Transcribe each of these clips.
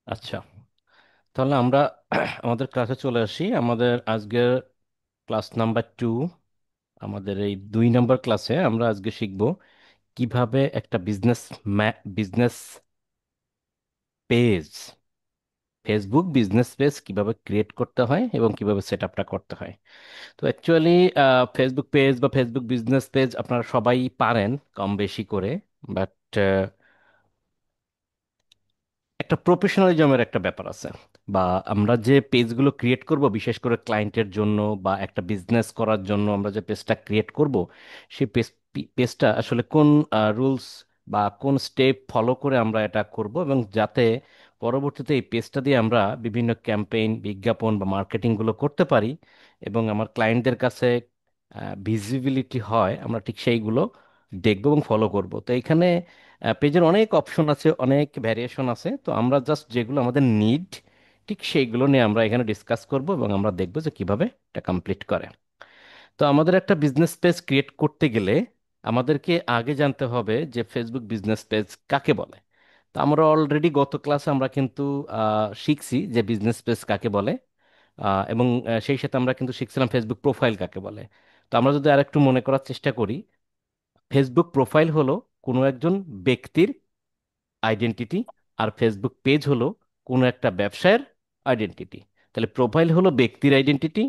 আচ্ছা, তাহলে আমরা আমাদের ক্লাসে চলে আসি। আমাদের আজকের ক্লাস নাম্বার 2। আমাদের এই 2 নম্বর ক্লাসে আমরা আজকে শিখব কিভাবে একটা business page, Facebook business page কিভাবে ক্রিয়েট করতে হয় এবং কিভাবে সেট আপটা করতে হয়। তো অ্যাকচুয়ালি ফেসবুক পেজ বা ফেসবুক বিজনেস পেজ আপনারা সবাই পারেন কম বেশি করে। বাট একটা প্রফেশনালিজমের একটা ব্যাপার আছে, বা আমরা যে পেজগুলো ক্রিয়েট করব বিশেষ করে ক্লায়েন্টের জন্য বা একটা বিজনেস করার জন্য আমরা যে পেজটা ক্রিয়েট করব, সেই পেজটা আসলে কোন রুলস বা কোন স্টেপ ফলো করে আমরা এটা করব, এবং যাতে পরবর্তীতে এই পেজটা দিয়ে আমরা বিভিন্ন ক্যাম্পেইন, বিজ্ঞাপন বা মার্কেটিংগুলো করতে পারি এবং আমার ক্লায়েন্টদের কাছে ভিজিবিলিটি হয়, আমরা ঠিক সেইগুলো দেখব এবং ফলো করব। তো এখানে পেজের অনেক অপশন আছে, অনেক ভ্যারিয়েশন আছে। তো আমরা জাস্ট যেগুলো আমাদের নিড ঠিক সেইগুলো নিয়ে আমরা এখানে ডিসকাস করব এবং আমরা দেখব যে কিভাবে এটা কমপ্লিট করে। তো আমাদের একটা বিজনেস পেজ ক্রিয়েট করতে গেলে আমাদেরকে আগে জানতে হবে যে ফেসবুক বিজনেস পেজ কাকে বলে। তো আমরা অলরেডি গত ক্লাসে আমরা কিন্তু শিখছি যে বিজনেস পেজ কাকে বলে, এবং সেই সাথে আমরা কিন্তু শিখছিলাম ফেসবুক প্রোফাইল কাকে বলে। তো আমরা যদি আরেকটু মনে করার চেষ্টা করি, ফেসবুক প্রোফাইল হলো কোনো একজন ব্যক্তির আইডেন্টিটি, আর ফেসবুক পেজ হলো কোনো একটা ব্যবসায়ের আইডেন্টিটি। তাহলে প্রোফাইল হলো ব্যক্তির আইডেন্টিটি,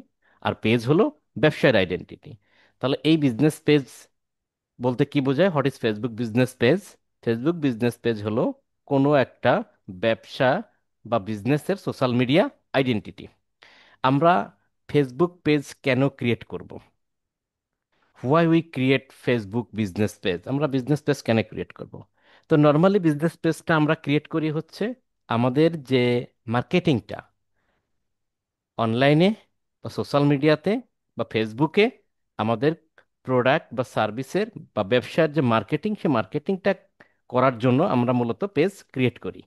আর পেজ হলো ব্যবসায়ের আইডেন্টিটি। তাহলে এই বিজনেস পেজ বলতে কি বোঝায়? What is Facebook business page? Facebook business page হলো কোনো একটা ব্যবসা বা বিজনেসের সোশ্যাল মিডিয়া আইডেন্টিটি। আমরা ফেসবুক পেজ কেন ক্রিয়েট করব? Why we create Facebook business page? আমরা বিজনেস পেজ কেন ক্রিয়েট করব? তো নর্মালি বিজনেস পেজটা আমরা ক্রিয়েট করি হচ্ছে আমাদের যে মার্কেটিংটা অনলাইনে বা সোশ্যাল মিডিয়াতে বা ফেসবুকে আমাদের প্রোডাক্ট বা সার্ভিসের বা ব্যবসার যে মার্কেটিং, সে মার্কেটিংটা করার জন্য আমরা মূলত পেজ ক্রিয়েট করি।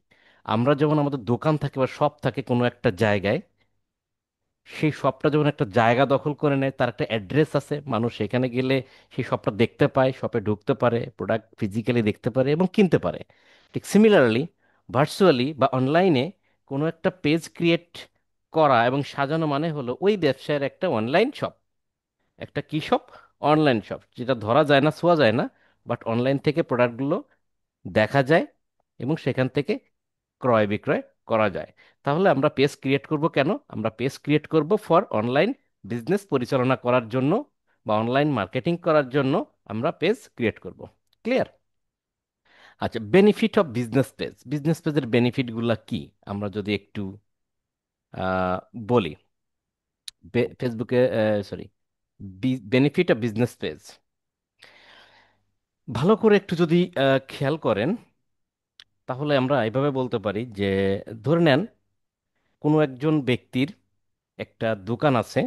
আমরা যেমন আমাদের দোকান থাকে বা শপ থাকে কোনো একটা জায়গায়, সেই শপটা যখন একটা জায়গা দখল করে নেয়, তার একটা অ্যাড্রেস আছে, মানুষ সেখানে গেলে সেই শপটা দেখতে পায়, শপে ঢুকতে পারে, প্রোডাক্ট ফিজিক্যালি দেখতে পারে এবং কিনতে পারে। ঠিক সিমিলারলি ভার্চুয়ালি বা অনলাইনে কোনো একটা পেজ ক্রিয়েট করা এবং সাজানো মানে হলো ওই ব্যবসায়ের একটা অনলাইন শপ। একটা কি শপ? অনলাইন শপ, যেটা ধরা যায় না, ছোঁয়া যায় না, বাট অনলাইন থেকে প্রোডাক্টগুলো দেখা যায় এবং সেখান থেকে ক্রয় বিক্রয় করা যায়। তাহলে আমরা পেজ ক্রিয়েট করব কেন? আমরা পেজ ক্রিয়েট করব ফর অনলাইন বিজনেস পরিচালনা করার জন্য বা অনলাইন মার্কেটিং করার জন্য আমরা পেজ ক্রিয়েট করব। ক্লিয়ার? আচ্ছা, benefit of business page, business পেজের বেনিফিটগুলো কি আমরা যদি একটু আহ, বলি। ফেসবুকে, sorry, benefit of business page ভালো করে একটু যদি খেয়াল করেন, তাহলে আমরা এভাবে বলতে পারি যে ধরে নেন কোনো একজন ব্যক্তির একটা দোকান আছে।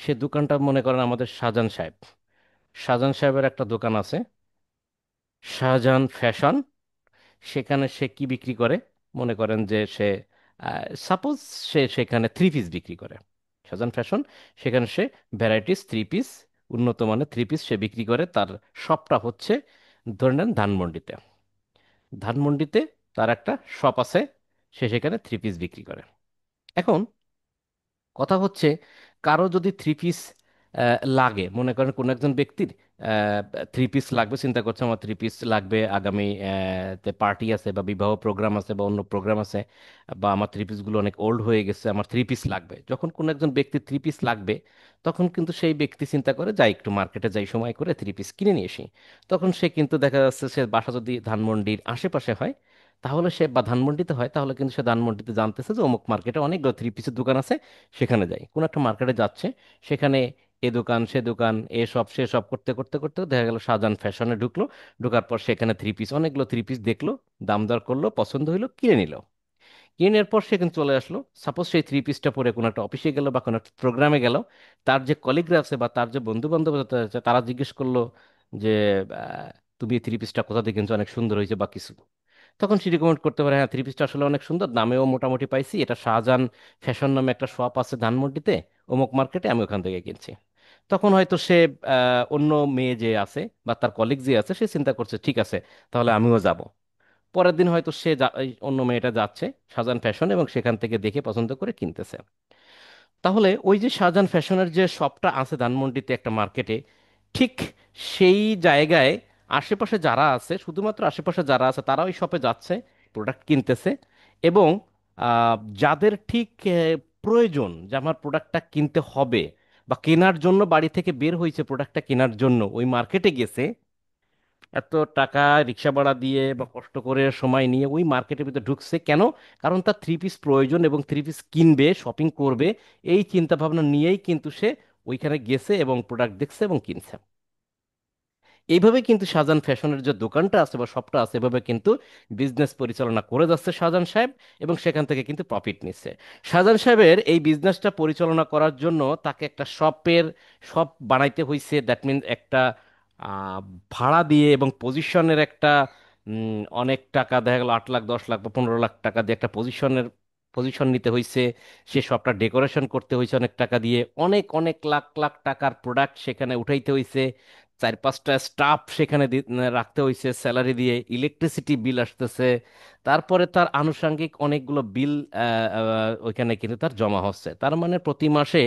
সে দোকানটা মনে করেন আমাদের শাহজাহান সাহেব, শাহজাহান সাহেবের একটা দোকান আছে, শাহজাহান ফ্যাশন। সেখানে সে কি বিক্রি করে? মনে করেন যে সে, সাপোজ, সে সেখানে থ্রি পিস বিক্রি করে। শাহজাহান ফ্যাশন, সেখানে সে ভ্যারাইটিস থ্রি পিস, উন্নত মানের থ্রি পিস সে বিক্রি করে। তার শপটা হচ্ছে ধরে নেন ধানমন্ডিতে। ধানমন্ডিতে তার একটা শপ আছে, সে সেখানে থ্রি পিস বিক্রি করে। এখন কথা হচ্ছে, কারো যদি থ্রি পিস লাগে, মনে করেন কোনো একজন ব্যক্তির থ্রি পিস লাগবে, চিন্তা করছে আমার থ্রি পিস লাগবে, আগামী পার্টি আছে বা বিবাহ প্রোগ্রাম আছে বা অন্য প্রোগ্রাম আছে, বা আমার থ্রি পিসগুলো অনেক ওল্ড হয়ে গেছে, আমার থ্রি পিস লাগবে। যখন কোনো একজন ব্যক্তির থ্রি পিস লাগবে, তখন কিন্তু সেই ব্যক্তি চিন্তা করে, যাই একটু মার্কেটে যাই, সময় করে থ্রি পিস কিনে নিয়ে আসি। তখন সে কিন্তু দেখা যাচ্ছে সে বাসা যদি ধানমন্ডির আশেপাশে হয়, তাহলে সে, বা ধানমন্ডিতে হয়, তাহলে কিন্তু সে ধানমন্ডিতে জানতেছে যে অমুক মার্কেটে অনেকগুলো থ্রি পিসের দোকান আছে, সেখানে যাই। কোন একটা মার্কেটে যাচ্ছে, সেখানে এ দোকান সে দোকান, এ সব সে সব করতে করতে করতে দেখা গেল শাহজাহান ফ্যাশনে ঢুকলো। ঢোকার পর সেখানে থ্রি পিস, অনেকগুলো থ্রি পিস দেখলো, দাম দর করলো, পছন্দ হইলো, কিনে নিল। কিনে নেওয়ার পর সে কিন্তু চলে আসলো, সাপোজ সেই থ্রি পিসটা পরে কোনো একটা অফিসে গেল বা কোনো একটা প্রোগ্রামে গেল। তার যে কলিগরা আছে বা তার যে বন্ধু বান্ধব আছে, তারা জিজ্ঞেস করলো যে তুমি থ্রি পিসটা কোথা থেকে কিনছো, অনেক সুন্দর হয়েছে বা কিছু। তখন সে রিকমেন্ড করতে পারে, হ্যাঁ থ্রি পিসটা আসলে অনেক সুন্দর, দামেও মোটামুটি পাইছি, এটা শাহজাহান ফ্যাশন নামে একটা শপ আছে ধানমন্ডিতে, অমুক মার্কেটে, আমি ওখান থেকে কিনছি। তখন হয়তো সে অন্য মেয়ে যে আছে বা তার কলিগ যে আছে, সে চিন্তা করছে ঠিক আছে, তাহলে আমিও যাব। পরের দিন হয়তো এই অন্য মেয়েটা যাচ্ছে শাহজাহান ফ্যাশন এবং সেখান থেকে দেখে পছন্দ করে কিনতেছে। তাহলে ওই যে শাহজাহান ফ্যাশনের যে শপটা আছে ধানমন্ডিতে একটা মার্কেটে, ঠিক সেই জায়গায় আশেপাশে যারা আছে, শুধুমাত্র আশেপাশে যারা আছে তারা ওই শপে যাচ্ছে, প্রোডাক্ট কিনতেছে। এবং যাদের ঠিক প্রয়োজন যে আমার প্রোডাক্টটা কিনতে হবে বা কেনার জন্য বাড়ি থেকে বের হয়েছে প্রোডাক্টটা কেনার জন্য, ওই মার্কেটে গেছে, এত টাকা রিক্সা ভাড়া দিয়ে বা কষ্ট করে সময় নিয়ে ওই মার্কেটের ভিতরে ঢুকছে কেন? কারণ তার থ্রি পিস প্রয়োজন এবং থ্রি পিস কিনবে, শপিং করবে, এই চিন্তা ভাবনা নিয়েই কিন্তু সে ওইখানে গেছে এবং প্রোডাক্ট দেখছে এবং কিনছে। এইভাবে কিন্তু শাহজাহান ফ্যাশনের যে দোকানটা আছে বা শপটা আছে, এভাবে কিন্তু বিজনেস পরিচালনা করে যাচ্ছে শাহজাহান সাহেব, এবং সেখান থেকে কিন্তু প্রফিট নিচ্ছে। শাহজাহান সাহেবের এই বিজনেসটা পরিচালনা করার জন্য তাকে একটা শপ বানাইতে হয়েছে, দ্যাট মিনস একটা আহ, ভাড়া দিয়ে এবং পজিশনের একটা অনেক টাকা, দেখা গেল 8 লাখ 10 লাখ বা 15 লাখ টাকা দিয়ে একটা পজিশন নিতে হয়েছে। সে শপটা ডেকোরেশন করতে হয়েছে অনেক টাকা দিয়ে, অনেক অনেক লাখ লাখ টাকার প্রোডাক্ট সেখানে উঠাইতে হয়েছে, 4-5টা স্টাফ সেখানে রাখতে হয়েছে স্যালারি দিয়ে, ইলেকট্রিসিটি বিল আসতেছে, তারপরে তার আনুষঙ্গিক অনেকগুলো বিল ওইখানে কিন্তু তার জমা হচ্ছে। তার মানে প্রতি মাসে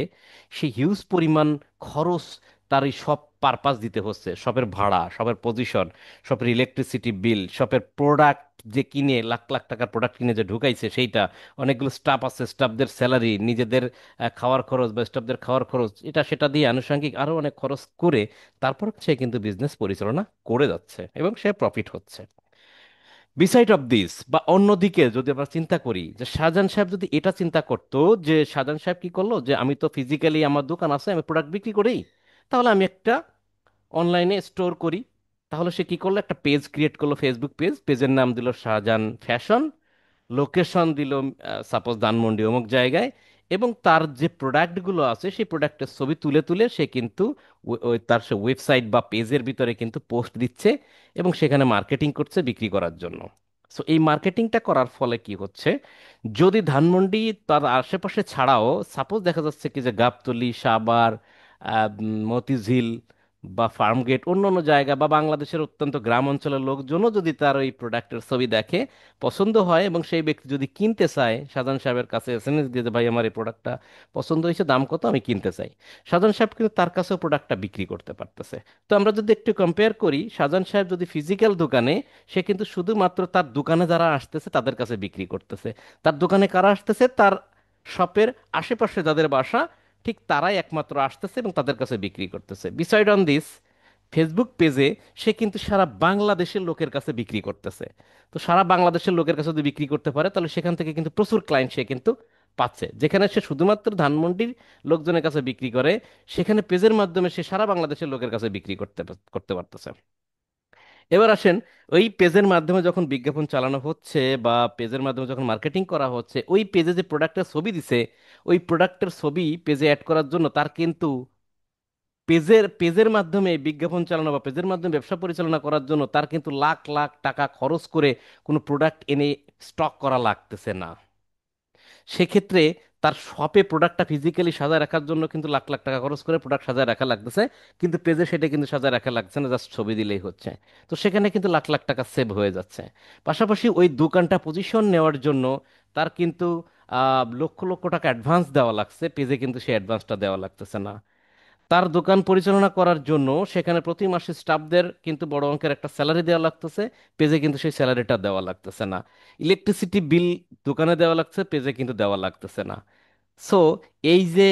সে হিউজ পরিমাণ খরচ তার এই সব পারপাস দিতে হচ্ছে, শপের ভাড়া, শপের পজিশন, শপের ইলেকট্রিসিটি বিল, শপের প্রোডাক্ট যে কিনে লাখ লাখ টাকার প্রোডাক্ট কিনে যে ঢুকাইছে সেইটা, অনেকগুলো স্টাফ আছে, স্টাফদের স্যালারি, নিজেদের খাওয়ার খরচ বা স্টাফদের খাওয়ার খরচ, এটা সেটা দিয়ে আনুষঙ্গিক আরো অনেক খরচ করে তারপর সে কিন্তু বিজনেস পরিচালনা করে যাচ্ছে এবং সে প্রফিট হচ্ছে। বিসাইড অফ দিস বা অন্যদিকে যদি আমরা চিন্তা করি যে শাহজাহান সাহেব যদি এটা চিন্তা করতো যে শাহজাহান সাহেব কি করলো, যে আমি তো ফিজিক্যালি আমার দোকান আছে, আমি প্রোডাক্ট বিক্রি করি, তাহলে আমি একটা অনলাইনে স্টোর করি। তাহলে সে কি করলো, একটা পেজ ক্রিয়েট করলো, ফেসবুক পেজ, পেজের নাম দিল শাহজাহান ফ্যাশন, লোকেশন দিল সাপোজ ধানমন্ডি অমুক জায়গায়, এবং তার যে প্রোডাক্টগুলো আছে সেই প্রোডাক্টের ছবি তুলে তুলে সে কিন্তু ওই তার সে ওয়েবসাইট বা পেজের ভিতরে কিন্তু পোস্ট দিচ্ছে এবং সেখানে মার্কেটিং করছে বিক্রি করার জন্য। সো এই মার্কেটিংটা করার ফলে কি হচ্ছে, যদি ধানমন্ডি তার আশেপাশে ছাড়াও সাপোজ দেখা যাচ্ছে কি যে গাবতলী, সাভার, মতিঝিল বা ফার্মগেট, অন্য অন্য জায়গা বা বাংলাদেশের অত্যন্ত গ্রাম অঞ্চলের লোকজনও যদি তার ওই প্রোডাক্টের ছবি দেখে, পছন্দ হয় এবং সেই ব্যক্তি যদি কিনতে চায়, শাহজাহান সাহেবের কাছে এসএমএস দিয়ে যে, ভাই আমার এই প্রোডাক্টটা পছন্দ হয়েছে, দাম কত, আমি কিনতে চাই, শাহজাহান সাহেব কিন্তু তার কাছেও প্রোডাক্টটা বিক্রি করতে পারতেছে। তো আমরা যদি একটু কম্পেয়ার করি, শাহজাহান সাহেব যদি ফিজিক্যাল দোকানে, সে কিন্তু শুধুমাত্র তার দোকানে যারা আসতেছে তাদের কাছে বিক্রি করতেছে। তার দোকানে কারা আসতেছে, তার শপের আশেপাশে যাদের বাসা, ঠিক তারাই একমাত্র আসতেছে এবং তাদের কাছে বিক্রি করতেছে। বিসাইড অন দিস, ফেসবুক পেজে সে কিন্তু সারা বাংলাদেশের লোকের কাছে বিক্রি করতেছে। তো সারা বাংলাদেশের লোকের কাছে যদি বিক্রি করতে পারে, তাহলে সেখান থেকে কিন্তু প্রচুর ক্লায়েন্ট সে কিন্তু পাচ্ছে। যেখানে সে শুধুমাত্র ধানমন্ডির লোকজনের কাছে বিক্রি করে, সেখানে পেজের মাধ্যমে সে সারা বাংলাদেশের লোকের কাছে বিক্রি করতে পারতেছে। এবার আসেন, ওই পেজের মাধ্যমে যখন বিজ্ঞাপন চালানো হচ্ছে বা পেজের মাধ্যমে যখন মার্কেটিং করা হচ্ছে, ওই পেজে যে প্রোডাক্টের ছবি দিছে, ওই প্রোডাক্টের ছবি পেজে অ্যাড করার জন্য তার কিন্তু পেজের মাধ্যমে বিজ্ঞাপন চালানো বা পেজের মাধ্যমে ব্যবসা পরিচালনা করার জন্য তার কিন্তু লাখ লাখ টাকা খরচ করে কোনো প্রোডাক্ট এনে স্টক করা লাগতেছে না। সেক্ষেত্রে তার শপে প্রোডাক্টটা ফিজিক্যালি সাজায় রাখার জন্য কিন্তু লাখ লাখ টাকা খরচ করে প্রোডাক্ট সাজায় রাখা লাগতেছে, কিন্তু পেজে সেটা কিন্তু সাজায় রাখা লাগছে না, জাস্ট ছবি দিলেই হচ্ছে। তো সেখানে কিন্তু লাখ লাখ টাকা সেভ হয়ে যাচ্ছে। পাশাপাশি ওই দোকানটা পজিশন নেওয়ার জন্য তার কিন্তু লক্ষ লক্ষ টাকা অ্যাডভান্স দেওয়া লাগছে, পেজে কিন্তু সেই অ্যাডভান্সটা দেওয়া লাগতেছে না। তার দোকান পরিচালনা করার জন্য সেখানে প্রতি মাসে স্টাফদের কিন্তু বড় অঙ্কের একটা স্যালারি দেওয়া লাগতেছে, পেজে কিন্তু সেই স্যালারিটা দেওয়া লাগতেছে না। ইলেকট্রিসিটি বিল দোকানে দেওয়া লাগছে, পেজে কিন্তু দেওয়া লাগতেছে না। সো এই যে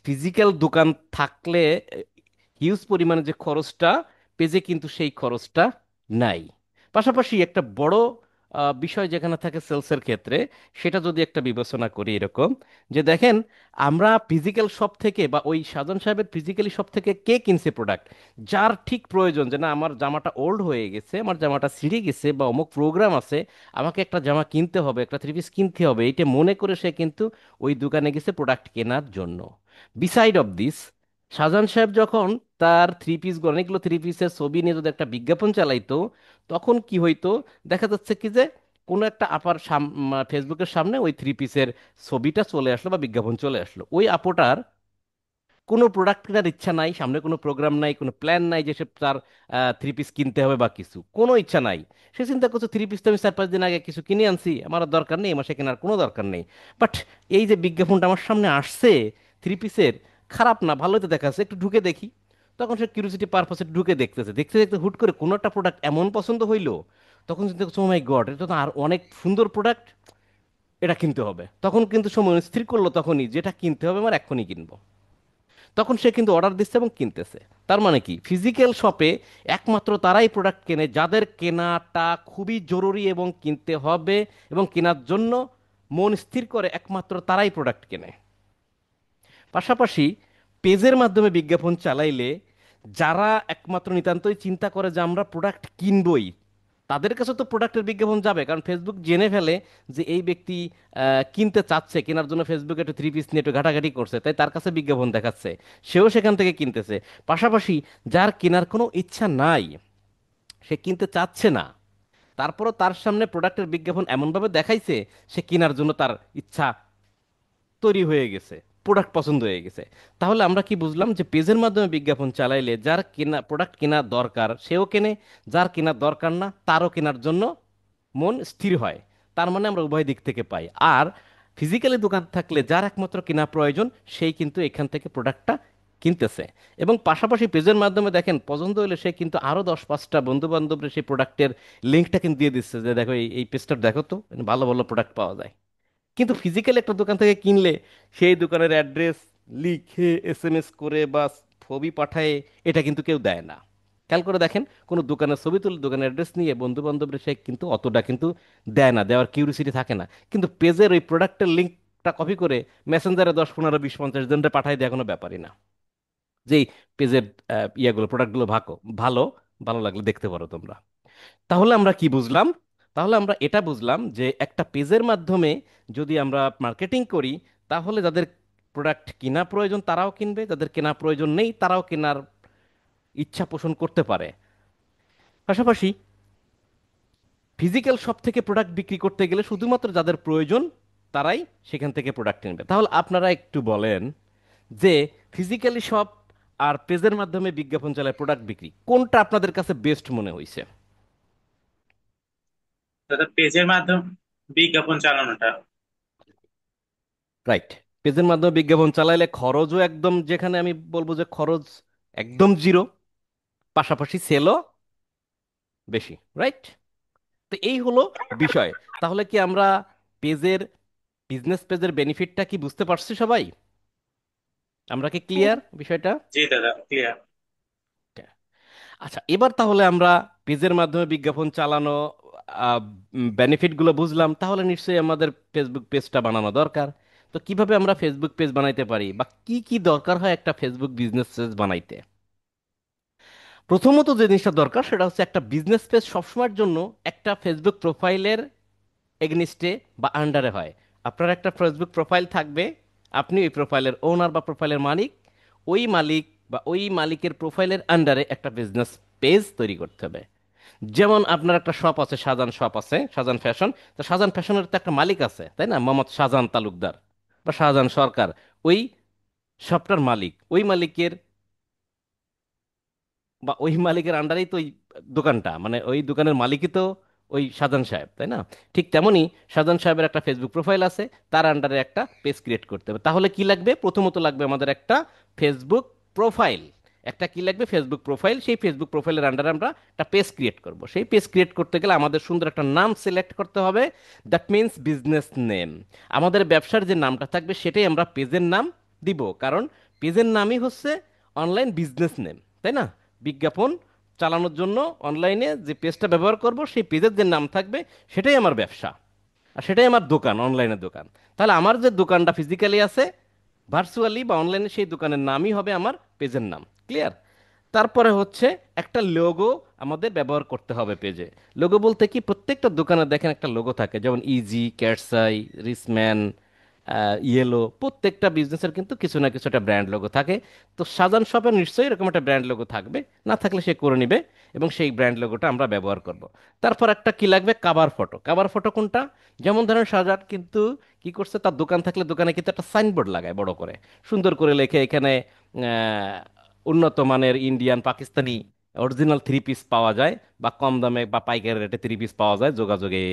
ফিজিক্যাল দোকান থাকলে হিউজ পরিমাণে যে খরচটা, পেজে কিন্তু সেই খরচটা নাই। পাশাপাশি একটা বড় বিষয় যেখানে থাকে সেলসের ক্ষেত্রে, সেটা যদি একটা বিবেচনা করি এরকম, যে দেখেন, আমরা ফিজিক্যাল শপ থেকে বা ওই সাজন সাহেবের ফিজিক্যালি শপ থেকে কে কিনছে প্রোডাক্ট, যার ঠিক প্রয়োজন যে না আমার জামাটা ওল্ড হয়ে গেছে, আমার জামাটা ছিঁড়ে গেছে বা অমুক প্রোগ্রাম আছে, আমাকে একটা জামা কিনতে হবে, একটা থ্রি পিস কিনতে হবে, এইটা মনে করে সে কিন্তু ওই দোকানে গেছে প্রোডাক্ট কেনার জন্য। বিসাইড অফ দিস, শাহজাহান সাহেব যখন তার থ্রি পিস, অনেকগুলো থ্রি পিসের ছবি নিয়ে যদি একটা বিজ্ঞাপন চালাইতো, তখন কি হইতো, দেখা যাচ্ছে কি যে কোনো একটা আপার ফেসবুকের সামনে ওই থ্রি পিসের ছবিটা চলে আসলো বা বিজ্ঞাপন চলে আসলো, ওই আপুটার কোনো প্রোডাক্ট কেনার ইচ্ছা নাই, সামনে কোনো প্রোগ্রাম নাই, কোনো প্ল্যান নাই যে সে তার থ্রি পিস কিনতে হবে বা কিছু, কোনো ইচ্ছা নাই। সে চিন্তা করছে থ্রি পিস তো আমি 4-5 দিন আগে কিছু কিনে আনছি, আমার আর দরকার নেই, আমার সে কেনার কোনো দরকার নেই। বাট এই যে বিজ্ঞাপনটা আমার সামনে আসছে থ্রি পিসের, খারাপ না ভালোই তো দেখাচ্ছে, একটু ঢুকে দেখি। তখন সে কিউরিওসিটি পারপাসে ঢুকে দেখতেছে, দেখতে দেখতে হুট করে কোনো একটা প্রোডাক্ট এমন পছন্দ হইলো, তখন চিন্তা করছে ও মাই গড, এটা তো আর অনেক সুন্দর প্রোডাক্ট, এটা কিনতে হবে। তখন কিন্তু সময় স্থির করলো তখনই, যেটা কিনতে হবে আমার এক্ষুনি কিনবো। তখন সে কিন্তু অর্ডার দিচ্ছে এবং কিনতেছে। তার মানে কি, ফিজিক্যাল শপে একমাত্র তারাই প্রোডাক্ট কেনে যাদের কেনাটা খুবই জরুরি এবং কিনতে হবে, এবং কেনার জন্য মন স্থির করে একমাত্র তারাই প্রোডাক্ট কেনে। পাশাপাশি পেজের মাধ্যমে বিজ্ঞাপন চালাইলে যারা একমাত্র নিতান্তই চিন্তা করে যে আমরা প্রোডাক্ট কিনবই, তাদের কাছে তো প্রোডাক্টের বিজ্ঞাপন যাবে, কারণ ফেসবুক জেনে ফেলে যে এই ব্যক্তি কিনতে চাচ্ছে, কেনার জন্য ফেসবুকে একটু থ্রি পিস নিয়ে একটু ঘাটাঘাটি করছে, তাই তার কাছে বিজ্ঞাপন দেখাচ্ছে, সেও সেখান থেকে কিনতেছে। পাশাপাশি যার কেনার কোনো ইচ্ছা নাই, সে কিনতে চাচ্ছে না, তারপরও তার সামনে প্রোডাক্টের বিজ্ঞাপন এমনভাবে দেখাইছে, সে কেনার জন্য তার ইচ্ছা তৈরি হয়ে গেছে, প্রোডাক্ট পছন্দ হয়ে গেছে। তাহলে আমরা কি বুঝলাম, যে পেজের মাধ্যমে বিজ্ঞাপন চালাইলে যার কেনা প্রোডাক্ট কেনা দরকার সেও কেনে, যার কেনার দরকার না তারও কেনার জন্য মন স্থির হয়। তার মানে আমরা উভয় দিক থেকে পাই। আর ফিজিক্যালি দোকান থাকলে যার একমাত্র কেনা প্রয়োজন, সেই কিন্তু এখান থেকে প্রোডাক্টটা কিনতেছে। এবং পাশাপাশি পেজের মাধ্যমে দেখেন পছন্দ হলে সে কিন্তু আরও 10-5টা বন্ধু বান্ধবরা সেই প্রোডাক্টের লিঙ্কটা কিন্তু দিয়ে দিচ্ছে, যে দেখো এই পেজটা দেখো তো, ভালো ভালো প্রোডাক্ট পাওয়া যায়। কিন্তু ফিজিক্যাল একটা দোকান থেকে কিনলে সেই দোকানের অ্যাড্রেস লিখে এসএমএস করে বা ছবি পাঠায়, এটা কিন্তু কেউ দেয় না। খেয়াল করে দেখেন, কোনো দোকানের ছবি তুলে দোকানের অ্যাড্রেস নিয়ে বন্ধু বান্ধবরা সে কিন্তু অতটা কিন্তু দেয় না, দেওয়ার কিউরিসিটি থাকে না। কিন্তু পেজের ওই প্রোডাক্টের লিঙ্কটা কপি করে মেসেঞ্জারে 10-15-20-50 জনরে পাঠায় দেওয়া কোনো ব্যাপারই না, যেই পেজের ইয়েগুলো প্রোডাক্টগুলো ভালো ভালো, ভালো লাগলে দেখতে পারো তোমরা। তাহলে আমরা কি বুঝলাম? তাহলে আমরা এটা বুঝলাম যে একটা পেজের মাধ্যমে যদি আমরা মার্কেটিং করি, তাহলে যাদের প্রোডাক্ট কেনা প্রয়োজন তারাও কিনবে, যাদের কেনা প্রয়োজন নেই তারাও কেনার ইচ্ছা পোষণ করতে পারে। পাশাপাশি ফিজিক্যাল শপ থেকে প্রোডাক্ট বিক্রি করতে গেলে শুধুমাত্র যাদের প্রয়োজন তারাই সেখান থেকে প্রোডাক্ট কিনবে। তাহলে আপনারা একটু বলেন যে ফিজিক্যালি শপ আর পেজের মাধ্যমে বিজ্ঞাপন চালায় প্রোডাক্ট বিক্রি, কোনটা আপনাদের কাছে বেস্ট মনে হয়েছে? দাদা, পেজের মাধ্যম বিজ্ঞাপন চালানোটা। রাইট। পেজের মাধ্যমে বিজ্ঞাপন চালাইলে খরচও একদম, যেখানে আমি বলবো যে খরচ একদম জিরো, পাশাপাশি সেলও বেশি। রাইট। তো এই হলো বিষয়। তাহলে কি আমরা পেজের, বিজনেস পেজের বেনিফিটটা কি বুঝতে পারছি সবাই? আমরা কি ক্লিয়ার বিষয়টা? জি দাদা, ক্লিয়ার। আচ্ছা, এবার তাহলে আমরা পেজের মাধ্যমে বিজ্ঞাপন চালানো বেনিফিটগুলো বুঝলাম, তাহলে নিশ্চয়ই আমাদের ফেসবুক পেজটা বানানো দরকার। তো কিভাবে আমরা ফেসবুক পেজ বানাইতে পারি, বা কি কি দরকার হয় একটা ফেসবুক বিজনেস পেজ বানাইতে? প্রথমত যে জিনিসটা দরকার সেটা হচ্ছে, একটা বিজনেস পেজ সবসময়ের জন্য একটা ফেসবুক প্রোফাইলের এগনিস্টে বা আন্ডারে হয়। আপনার একটা ফেসবুক প্রোফাইল থাকবে, আপনি ওই প্রোফাইলের ওনার বা প্রোফাইলের মালিক, ওই মালিক বা ওই মালিকের প্রোফাইলের আন্ডারে একটা বিজনেস পেজ তৈরি করতে হবে। যেমন আপনার একটা শপ আছে, শাহজাহান শপ আছে, শাহজাহান ফ্যাশন। তো শাহজাহান ফ্যাশনের তো একটা মালিক আছে, তাই না, মোহাম্মদ শাহজাহান তালুকদার বা শাহজাহান সরকার। ওই শপটার মালিক, ওই মালিকের বা ওই মালিকের আন্ডারেই তো ওই দোকানটা, মানে ওই দোকানের মালিকই তো ওই শাহজাহান সাহেব, তাই না? ঠিক তেমনি শাহজাহান সাহেবের একটা ফেসবুক প্রোফাইল আছে, তার আন্ডারে একটা পেজ ক্রিয়েট করতে হবে। তাহলে কি লাগবে? প্রথমত লাগবে আমাদের একটা ফেসবুক প্রোফাইল। একটা কি লাগবে? Facebook profile. সেই ফেসবুক প্রোফাইলের আন্ডারে আমরা একটা পেজ ক্রিয়েট করব। সেই পেজ ক্রিয়েট করতে গেলে আমাদের সুন্দর একটা নাম সিলেক্ট করতে হবে, দ্যাট মিন্স বিজনেস নেম। আমাদের ব্যবসার যে নামটা থাকবে সেটাই আমরা পেজের নাম দিব, কারণ পেজের নামই হচ্ছে অনলাইন বিজনেস নেম, তাই না? বিজ্ঞাপন চালানোর জন্য অনলাইনে যে পেজটা ব্যবহার করব, সেই পেজের যে নাম থাকবে সেটাই আমার ব্যবসা, আর সেটাই আমার দোকান, অনলাইনের দোকান। তাহলে আমার যে দোকানটা ফিজিক্যালি আছে, ভার্চুয়ালি বা অনলাইনে, সেই দোকানের নামই হবে আমার পেজের নাম। ক্লিয়ার? তারপরে হচ্ছে একটা লোগো আমাদের ব্যবহার করতে হবে পেজে। লোগো বলতে কি, প্রত্যেকটা দোকানে দেখেন একটা লোগো থাকে, যেমন ইজি, ক্যাটসাই, রিসম্যান, ইয়েলো, প্রত্যেকটা বিজনেসের কিন্তু কিছু না কিছু একটা ব্র্যান্ড লোগো থাকে। তো সাজান শপের নিশ্চয়ই এরকম একটা ব্র্যান্ড লোগো থাকবে, না থাকলে সে করে নিবে, এবং সেই ব্র্যান্ড লোগোটা আমরা ব্যবহার করব। তারপর একটা কি লাগবে? Cover photo. কাভার ফটো কোনটা? যেমন ধরেন সাজান কিন্তু কি করছে, তার দোকান থাকলে দোকানে কিন্তু একটা সাইনবোর্ড লাগায় বড় করে, সুন্দর করে লেখে এখানে উন্নত মানের Indian Pakistani original three piece পাওয়া যায়, বা কম দামে বা পাইকারি রেটে থ্রি পিস পাওয়া যায় যোগাযোগে।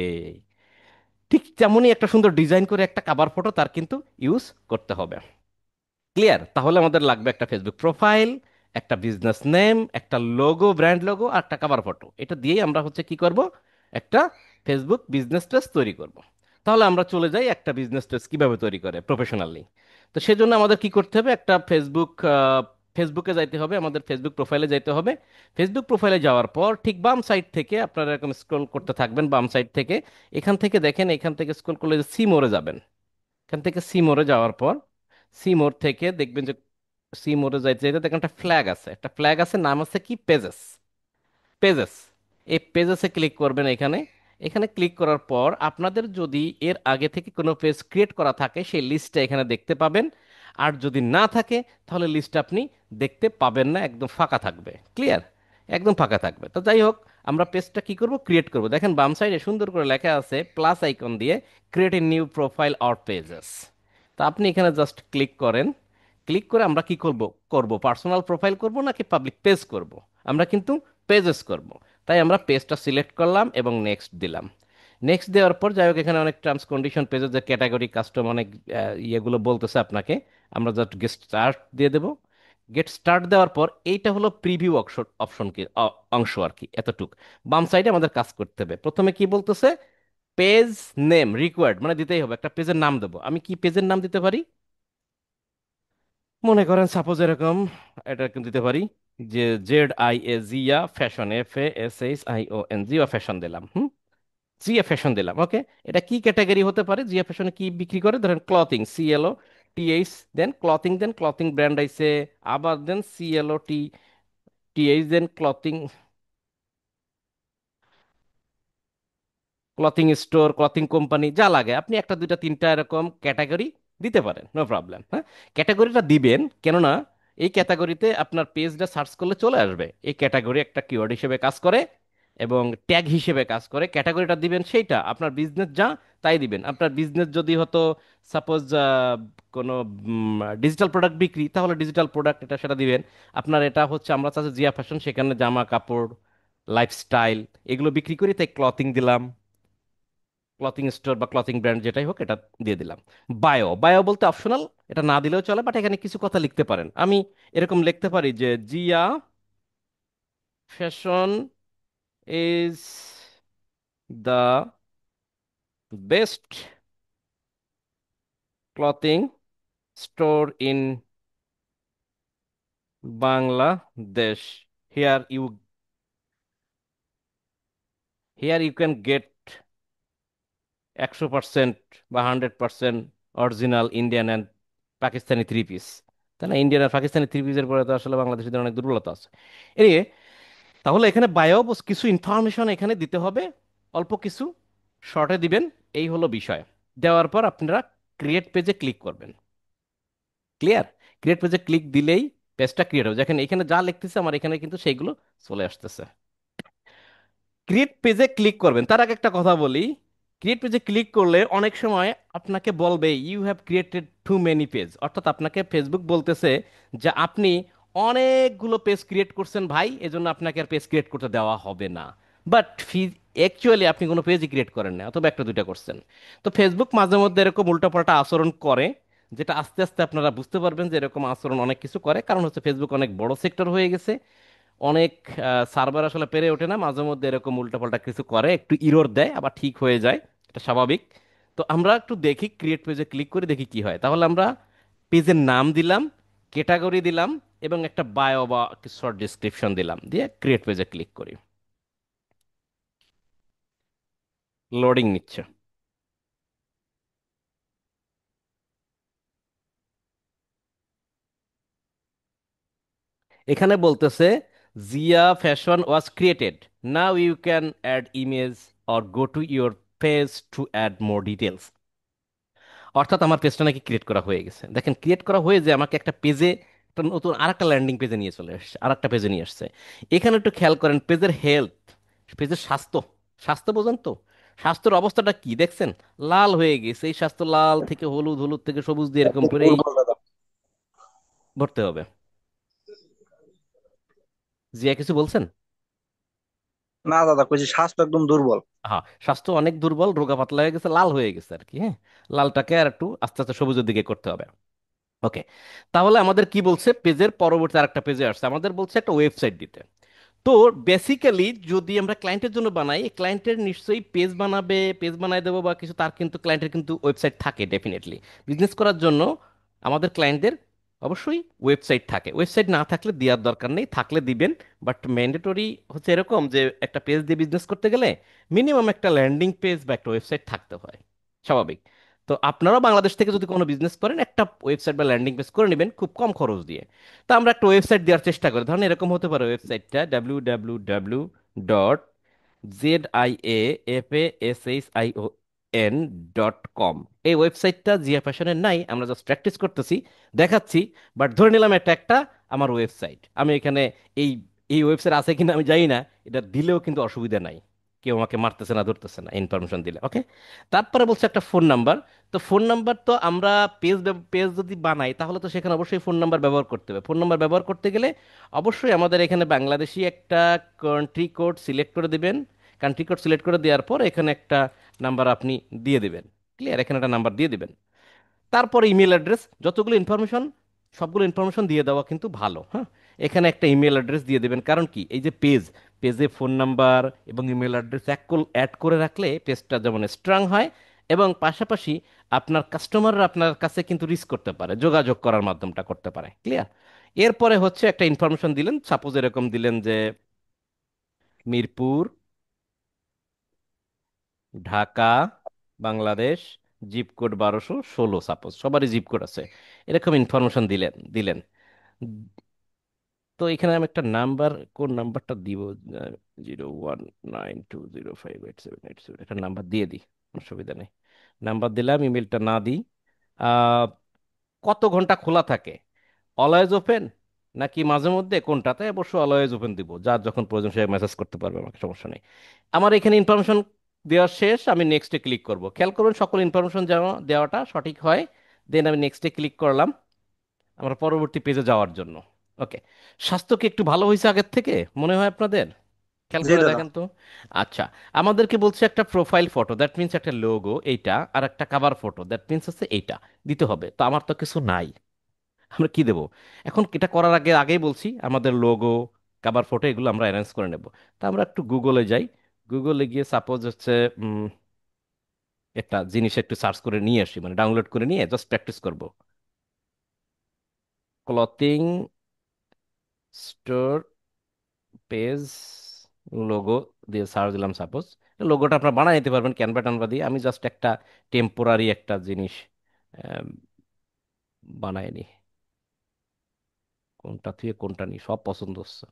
ঠিক তেমনই একটা সুন্দর ডিজাইন করে একটা কাভার ফটো তার কিন্তু ইউজ করতে হবে। ক্লিয়ার? তাহলে আমাদের লাগবে একটা ফেসবুক প্রোফাইল, একটা বিজনেস নেম, একটা লোগো, ব্র্যান্ড লোগো, আর একটা কভার ফটো। এটা দিয়েই আমরা হচ্ছে কি করব, একটা ফেসবুক বিজনেস পেজ তৈরি করব। তাহলে আমরা চলে যাই একটা বিজনেস পেজ কিভাবে তৈরি করে প্রফেশনালি। তো সেজন্য আমাদের কি করতে হবে, একটা ফেসবুকে যাইতে হবে, আমাদের ফেসবুক প্রোফাইলে যাইতে হবে। ফেসবুক প্রোফাইলে যাওয়ার পর ঠিক বাম সাইড থেকে আপনারা এরকম স্ক্রল করতে থাকবেন, বাম সাইড থেকে এখান থেকে দেখেন, এখান থেকে স্ক্রল করলে সি মোড়ে যাবেন। এখান থেকে সি মোড়ে যাওয়ার পর সি মোড় থেকে দেখবেন যে সি মোড়ে যাইতে যাইতে দেখেন একটা ফ্ল্যাগ আছে, একটা ফ্ল্যাগ আছে, নাম আছে কি, পেজেস। পেজেস, এই পেজেসে ক্লিক করবেন এখানে। এখানে ক্লিক করার পর আপনাদের যদি এর আগে থেকে কোনো পেজ ক্রিয়েট করা থাকে সেই লিস্টটা এখানে দেখতে পাবেন। আর যদি না থাকে তাহলে লিস্টটা আপনি দেখতে পাবেন না, একদম ফাঁকা থাকবে। ক্লিয়ার? একদম ফাঁকা থাকবে। তো যাই হোক, আমরা পেজটা কি করব, ক্রিয়েট করব। দেখেন বাম সাইডে সুন্দর করে লেখা আছে প্লাস আইকন দিয়ে, create a new profile or pages. তা আপনি এখানে জাস্ট ক্লিক করেন। ক্লিক করে আমরা কি করব পার্সোনাল প্রোফাইল করব নাকি পাবলিক পেজ করব? আমরা কিন্তু পেজেস করব। তাই আমরা পেজটা সিলেক্ট করলাম এবং নেক্সট দিলাম। নেক্সট দেওয়ার পর যাই হোক, এখানে অনেক টার্মস কন্ডিশন, পেজের যে ক্যাটাগরি, কাস্টম, অনেক ইয়েগুলো বলতেছে আপনাকে। আমরা জাস্ট গেট স্টার্ট দিয়ে দেবো। গেট স্টার্ট দেওয়ার পর এইটা হলো প্রিভিউ অপশন, অপশন কি অংশ আর কি, এতটুক। বাম সাইডে আমাদের কাজ করতে হবে। প্রথমে কি বলতেছে, পেজ নেম রিকোয়ার্ড, মানে দিতেই হবে, একটা পেজের নাম দেবো। আমি কি পেজের নাম দিতে পারি? মনে করেন সাপোজ এরকম, এটা কিন্তু দিতে পারি যে ZIA fashion, FASHION, Zia fashion দিলাম। জিয়া ফ্যাশন দিলাম, ওকে। এটা কি ক্যাটাগরি হতে পারে, জিয়া ফ্যাশনে কি বিক্রি করে, ধরেন clothing, CLOTH, then clothing brand আইসে, আবার then CLOTTH, then clothing, clothing store, clothing company, যা লাগে আপনি একটা দুইটা তিনটা এরকম ক্যাটাগরি দিতে পারেন, নো প্রবলেম। হ্যাঁ, ক্যাটাগরিটা দিবেন, কেননা এই ক্যাটাগরিতে আপনার পেজটা সার্চ করলে চলে আসবে। এই ক্যাটাগরি একটা কিওয়ার্ড হিসেবে কাজ করে এবং ট্যাগ হিসেবে কাজ করে। ক্যাটাগরিটা দিবেন সেইটা, আপনার বিজনেস যা তাই দিবেন। আপনার বিজনেস যদি হতো সাপোজ কোনো ডিজিটাল প্রোডাক্ট বিক্রি, তাহলে ডিজিটাল প্রোডাক্ট এটা সেটা দিবেন। আপনার এটা হচ্ছে আমরা চাচ্ছি জিয়া ফ্যাশন, সেখানে জামা কাপড়, লাইফস্টাইল এগুলো বিক্রি করি, তাই ক্লথিং দিলাম। ক্লথিং স্টোর বা ক্লথিং ব্র্যান্ড যেটাই হোক, এটা দিয়ে দিলাম। বায়ো বলতে অপশনাল, এটা না দিলেও চলে, বাট এখানে কিছু কথা লিখতে পারেন। আমি এরকম লিখতে পারি যে Zia fashion is the best clothing store in Bangladesh. Here you here you can get 100% বা 100% original Indian and Pakistani three piece. তাই না? ইন্ডিয়ান আর পাকিস্তানি থ্রি পিসের পরে তো আসলে বাংলাদেশের অনেক দুর্বলতা আছে। এনিওয়ে, তাহলে এখানে বায়ো কিছু ইনফরমেশন এখানে দিতে হবে, অল্প কিছু শর্টে দিবেন। এই হলো বিষয়। দেওয়ার পর আপনারা ক্রিয়েট পেজে ক্লিক করবেন। ক্লিয়ার? ক্রিয়েট পেজে ক্লিক দিলেই পেজটা ক্রিয়েট হবে। দেখেন এখানে যা লিখতেছে আমার এখানে কিন্তু সেইগুলো চলে আসতেছে। ক্রিয়েট পেজে ক্লিক করবেন, তার আগে একটা কথা বলি। ক্রিয়েট পেজে ক্লিক করলে অনেক সময় আপনাকে বলবে you have created too many page, অর্থাৎ আপনাকে ফেসবুক বলতেছে যে আপনি অনেকগুলো পেজ ক্রিয়েট করছেন ভাই, এজন্য আপনাকে আর পেজ ক্রিয়েট করতে দেওয়া হবে না। বাট অ্যাকচুয়ালি আপনি কোনো পেজই ক্রিয়েট করেন না, অথবা একটা দুইটা করছেন। তো ফেসবুক মাঝে মধ্যে এরকম উল্টাপাল্টা আচরণ করে, যেটা আস্তে আস্তে আপনারা বুঝতে পারবেন যে এরকম আচরণ অনেক কিছু করে। কারণ হচ্ছে ফেসবুক অনেক বড় সেক্টর হয়ে গেছে, অনেক সার্ভার আসলে পেরে ওঠে না, মাঝে মধ্যে এরকম উল্টাপাল্টা কিছু করে, একটু ইরর দেয়, আবার ঠিক হয়ে যায়, এটা স্বাভাবিক। তো আমরা একটু দেখি, ক্রিয়েট পেজে ক্লিক করে দেখি কি হয়। তাহলে আমরা পেজের নাম দিলাম, ক্যাটাগরি দিলাম, এবং একটা বায়ো বা শর্ট ডিসক্রিপশন দিলাম, দিয়ে ক্রিয়েট পেজে ক্লিক করি। লোডিং নিচ্ছে। এখানে বলতেছে Zia fashion was created, now you can add image or go to your page to add more details. অর্থাৎ আমার পেজটা নাকি ক্রিয়েট করা হয়ে গেছে। দেখেন, ক্রিয়েট করা হয়ে যে আমাকে একটা পেজে, একটা নতুন আরেকটা ল্যান্ডিং পেজে নিয়ে চলে আসছে, আরেকটা পেজে নিয়ে আসছে। এখানে একটু খেয়াল করেন, পেজের হেলথ, পেজের স্বাস্থ্য, স্বাস্থ্য বোঝেন তো? স্বাস্থ্যের অবস্থাটা কি দেখছেন? লাল হয়ে গেছে। এই স্বাস্থ্য লাল থেকে হলুদ, হলুদ থেকে সবুজ দিয়ে এরকম একটু করে এই দুর্বলতা। ভরতে হবে। জিয়া কিছু বলছেন? না দাদা, কইছি স্বাস্থ্য একদম দুর্বল। হ্যাঁ, স্বাস্থ্য অনেক দুর্বল, রোগা পাতলা হয়ে গেছে, লাল হয়ে গেছে আর কি। হ্যাঁ, লালটাকে আর একটু আস্তে আস্তে সবুজের দিকে করতে হবে। ওকে, তাহলে আমাদের কি বলছে, পেজের পরবর্তী আরেকটা পেজে আসছে, আমাদের বলছে একটা ওয়েবসাইট দিতে। তো বেসিক্যালি যদি আমরা ক্লায়েন্টের জন্য বানাই, ক্লায়েন্টের নিশ্চয়ই পেজ বানাবে, পেজ বানায় দেবো বা কিছু, তার কিন্তু ক্লায়েন্টের কিন্তু ওয়েবসাইট থাকে ডেফিনেটলি। বিজনেস করার জন্য আমাদের ক্লায়েন্টদের অবশ্যই ওয়েবসাইট থাকে। ওয়েবসাইট না থাকলে দেওয়ার দরকার নেই, থাকলে দিবেন। বাট ম্যান্ডেটরি হচ্ছে এরকম যে একটা পেজ দিয়ে বিজনেস করতে গেলে মিনিমাম একটা ল্যান্ডিং পেজ বা একটা ওয়েবসাইট থাকতে হয়, স্বাভাবিক। তো আপনারাও বাংলাদেশ থেকে যদি কোনো বিজনেস করেন, একটা ওয়েবসাইট বা ল্যান্ডিং পেজ করে নেবেন খুব কম খরচ দিয়ে। তা আমরা একটা ওয়েবসাইট দেওয়ার চেষ্টা করি, ধরুন এরকম হতে পারে ওয়েবসাইটটা www.ziafassion.com। এই ওয়েবসাইটটা জিয়া ফ্যাশনের নাই, আমরা জাস্ট প্র্যাকটিস করতেছি, দেখাচ্ছি। বাট ধরে নিলাম এটা একটা আমার ওয়েবসাইট, আমি এখানে এই এই ওয়েবসাইট আছে কিনা আমি জানি না, এটা দিলেও কিন্তু অসুবিধা নাই, কেউ আমাকে মারতেছে না ধরতেছে না ইনফরমেশন দিলে। ওকে, তারপরে বলছে একটা ফোন নাম্বার। তো ফোন নাম্বার তো আমরা পেজ যদি বানাই তাহলে তো সেখানে অবশ্যই ফোন নাম্বার ব্যবহার করতে হবে। ফোন নাম্বার ব্যবহার করতে গেলে অবশ্যই আমাদের এখানে বাংলাদেশি একটা কান্ট্রি কোড সিলেক্ট করে দিবেন। কান্ট্রি কোড সিলেক্ট করে দেওয়ার পর এখানে একটা নাম্বার আপনি দিয়ে দিবেন। ক্লিয়ার? এখানে একটা নাম্বার দিয়ে দিবেন। তারপরে ইমেল অ্যাড্রেস, যতগুলো ইনফরমেশন সবগুলো ইনফরমেশন দিয়ে দেওয়া কিন্তু ভালো। হ্যাঁ, এখানে একটা ইমেল অ্যাড্রেস দিয়ে দেবেন, কারণ কি এই যে পেজে ফোন নাম্বার এবং ইমেল অ্যাড্রেস অ্যাড করে রাখলে পেজটা যেমন স্ট্রং হয়, এবং পাশাপাশি আপনার কাস্টমাররা আপনার কাছে কিন্তু রিচ করতে পারে, যোগাযোগ করার মাধ্যমটা করতে পারে। ক্লিয়ার? এরপরে হচ্ছে একটা ইনফরমেশন দিলেন, সাপোজ এরকম দিলেন যে Mirpur, Dhaka, Bangladesh, zip code 1216, suppose সবারই জিপ কোড আছে, এরকম ইনফরমেশন দিলেন। তো এখানে আমি একটা নাম্বার, কোন নাম্বারটা দিব, 01920587877, একটা নাম্বার দিয়ে দিই, অসুবিধা নেই। নাম্বার দিলাম, ইমেলটা না দিই। আহ, কত ঘন্টা খোলা থাকে, অলওয়েজ ওপেন নাকি মাঝে মধ্যে, কোনটাতে? অবশ্য অলওয়েজ ওপেন দিব, যার যখন প্রয়োজন সে মেসেজ করতে পারবে আমাকে, সমস্যা নেই। আমার এখানে ইনফরমেশন দেওয়া শেষ, আমি নেক্সটে ক্লিক করব। খেয়াল করবেন সকল ইনফরমেশন দেওয়াটা সঠিক হয়। দেন আমি নেক্সটে ক্লিক করলাম আমরা পরবর্তী পেজে যাওয়ার জন্য। ওকে, স্বাস্থ্য কি একটু ভালো হয়েছে আগের থেকে মনে হয় আপনাদের? খেয়াল জি করে দাদা। দেখেন তো। আচ্ছা, আমাদেরকে বলছে একটা প্রোফাইল ফটো, দ্যাট মিন্স একটা লোগো এইটা, আর একটা কাভার ফটো, দ্যাট মিন্স হচ্ছে এইটা দিতে হবে। তো আমার তো কিছু নাই, আমরা কি দেবো? এখন এটা করার আগেই বলছি আমাদের লোগো, কাভার ফটো এগুলো আমরা অ্যারেঞ্জ করে নেব। তা আমরা একটু গুগলে যাই। গুগলে গিয়ে সাপোজ হচ্ছে একটা জিনিস একটু সার্চ করে নিয়ে আসি, মানে ডাউনলোড করে নিয়ে জাস্ট প্র্যাকটিস করব। ক্লথিং স্টোর পেজ লোগো দিয়ে সার্চ দিলাম সাপোজ। লোগোটা আপনারা বানিয়ে নিতে পারবেন ক্যানভা ট্যানভা দিয়ে, আমি জাস্ট একটা টেম্পোরারি একটা জিনিস আহ, বানায় নি। কোনটা থেকে কোনটা নি, সব পছন্দ হচ্ছে,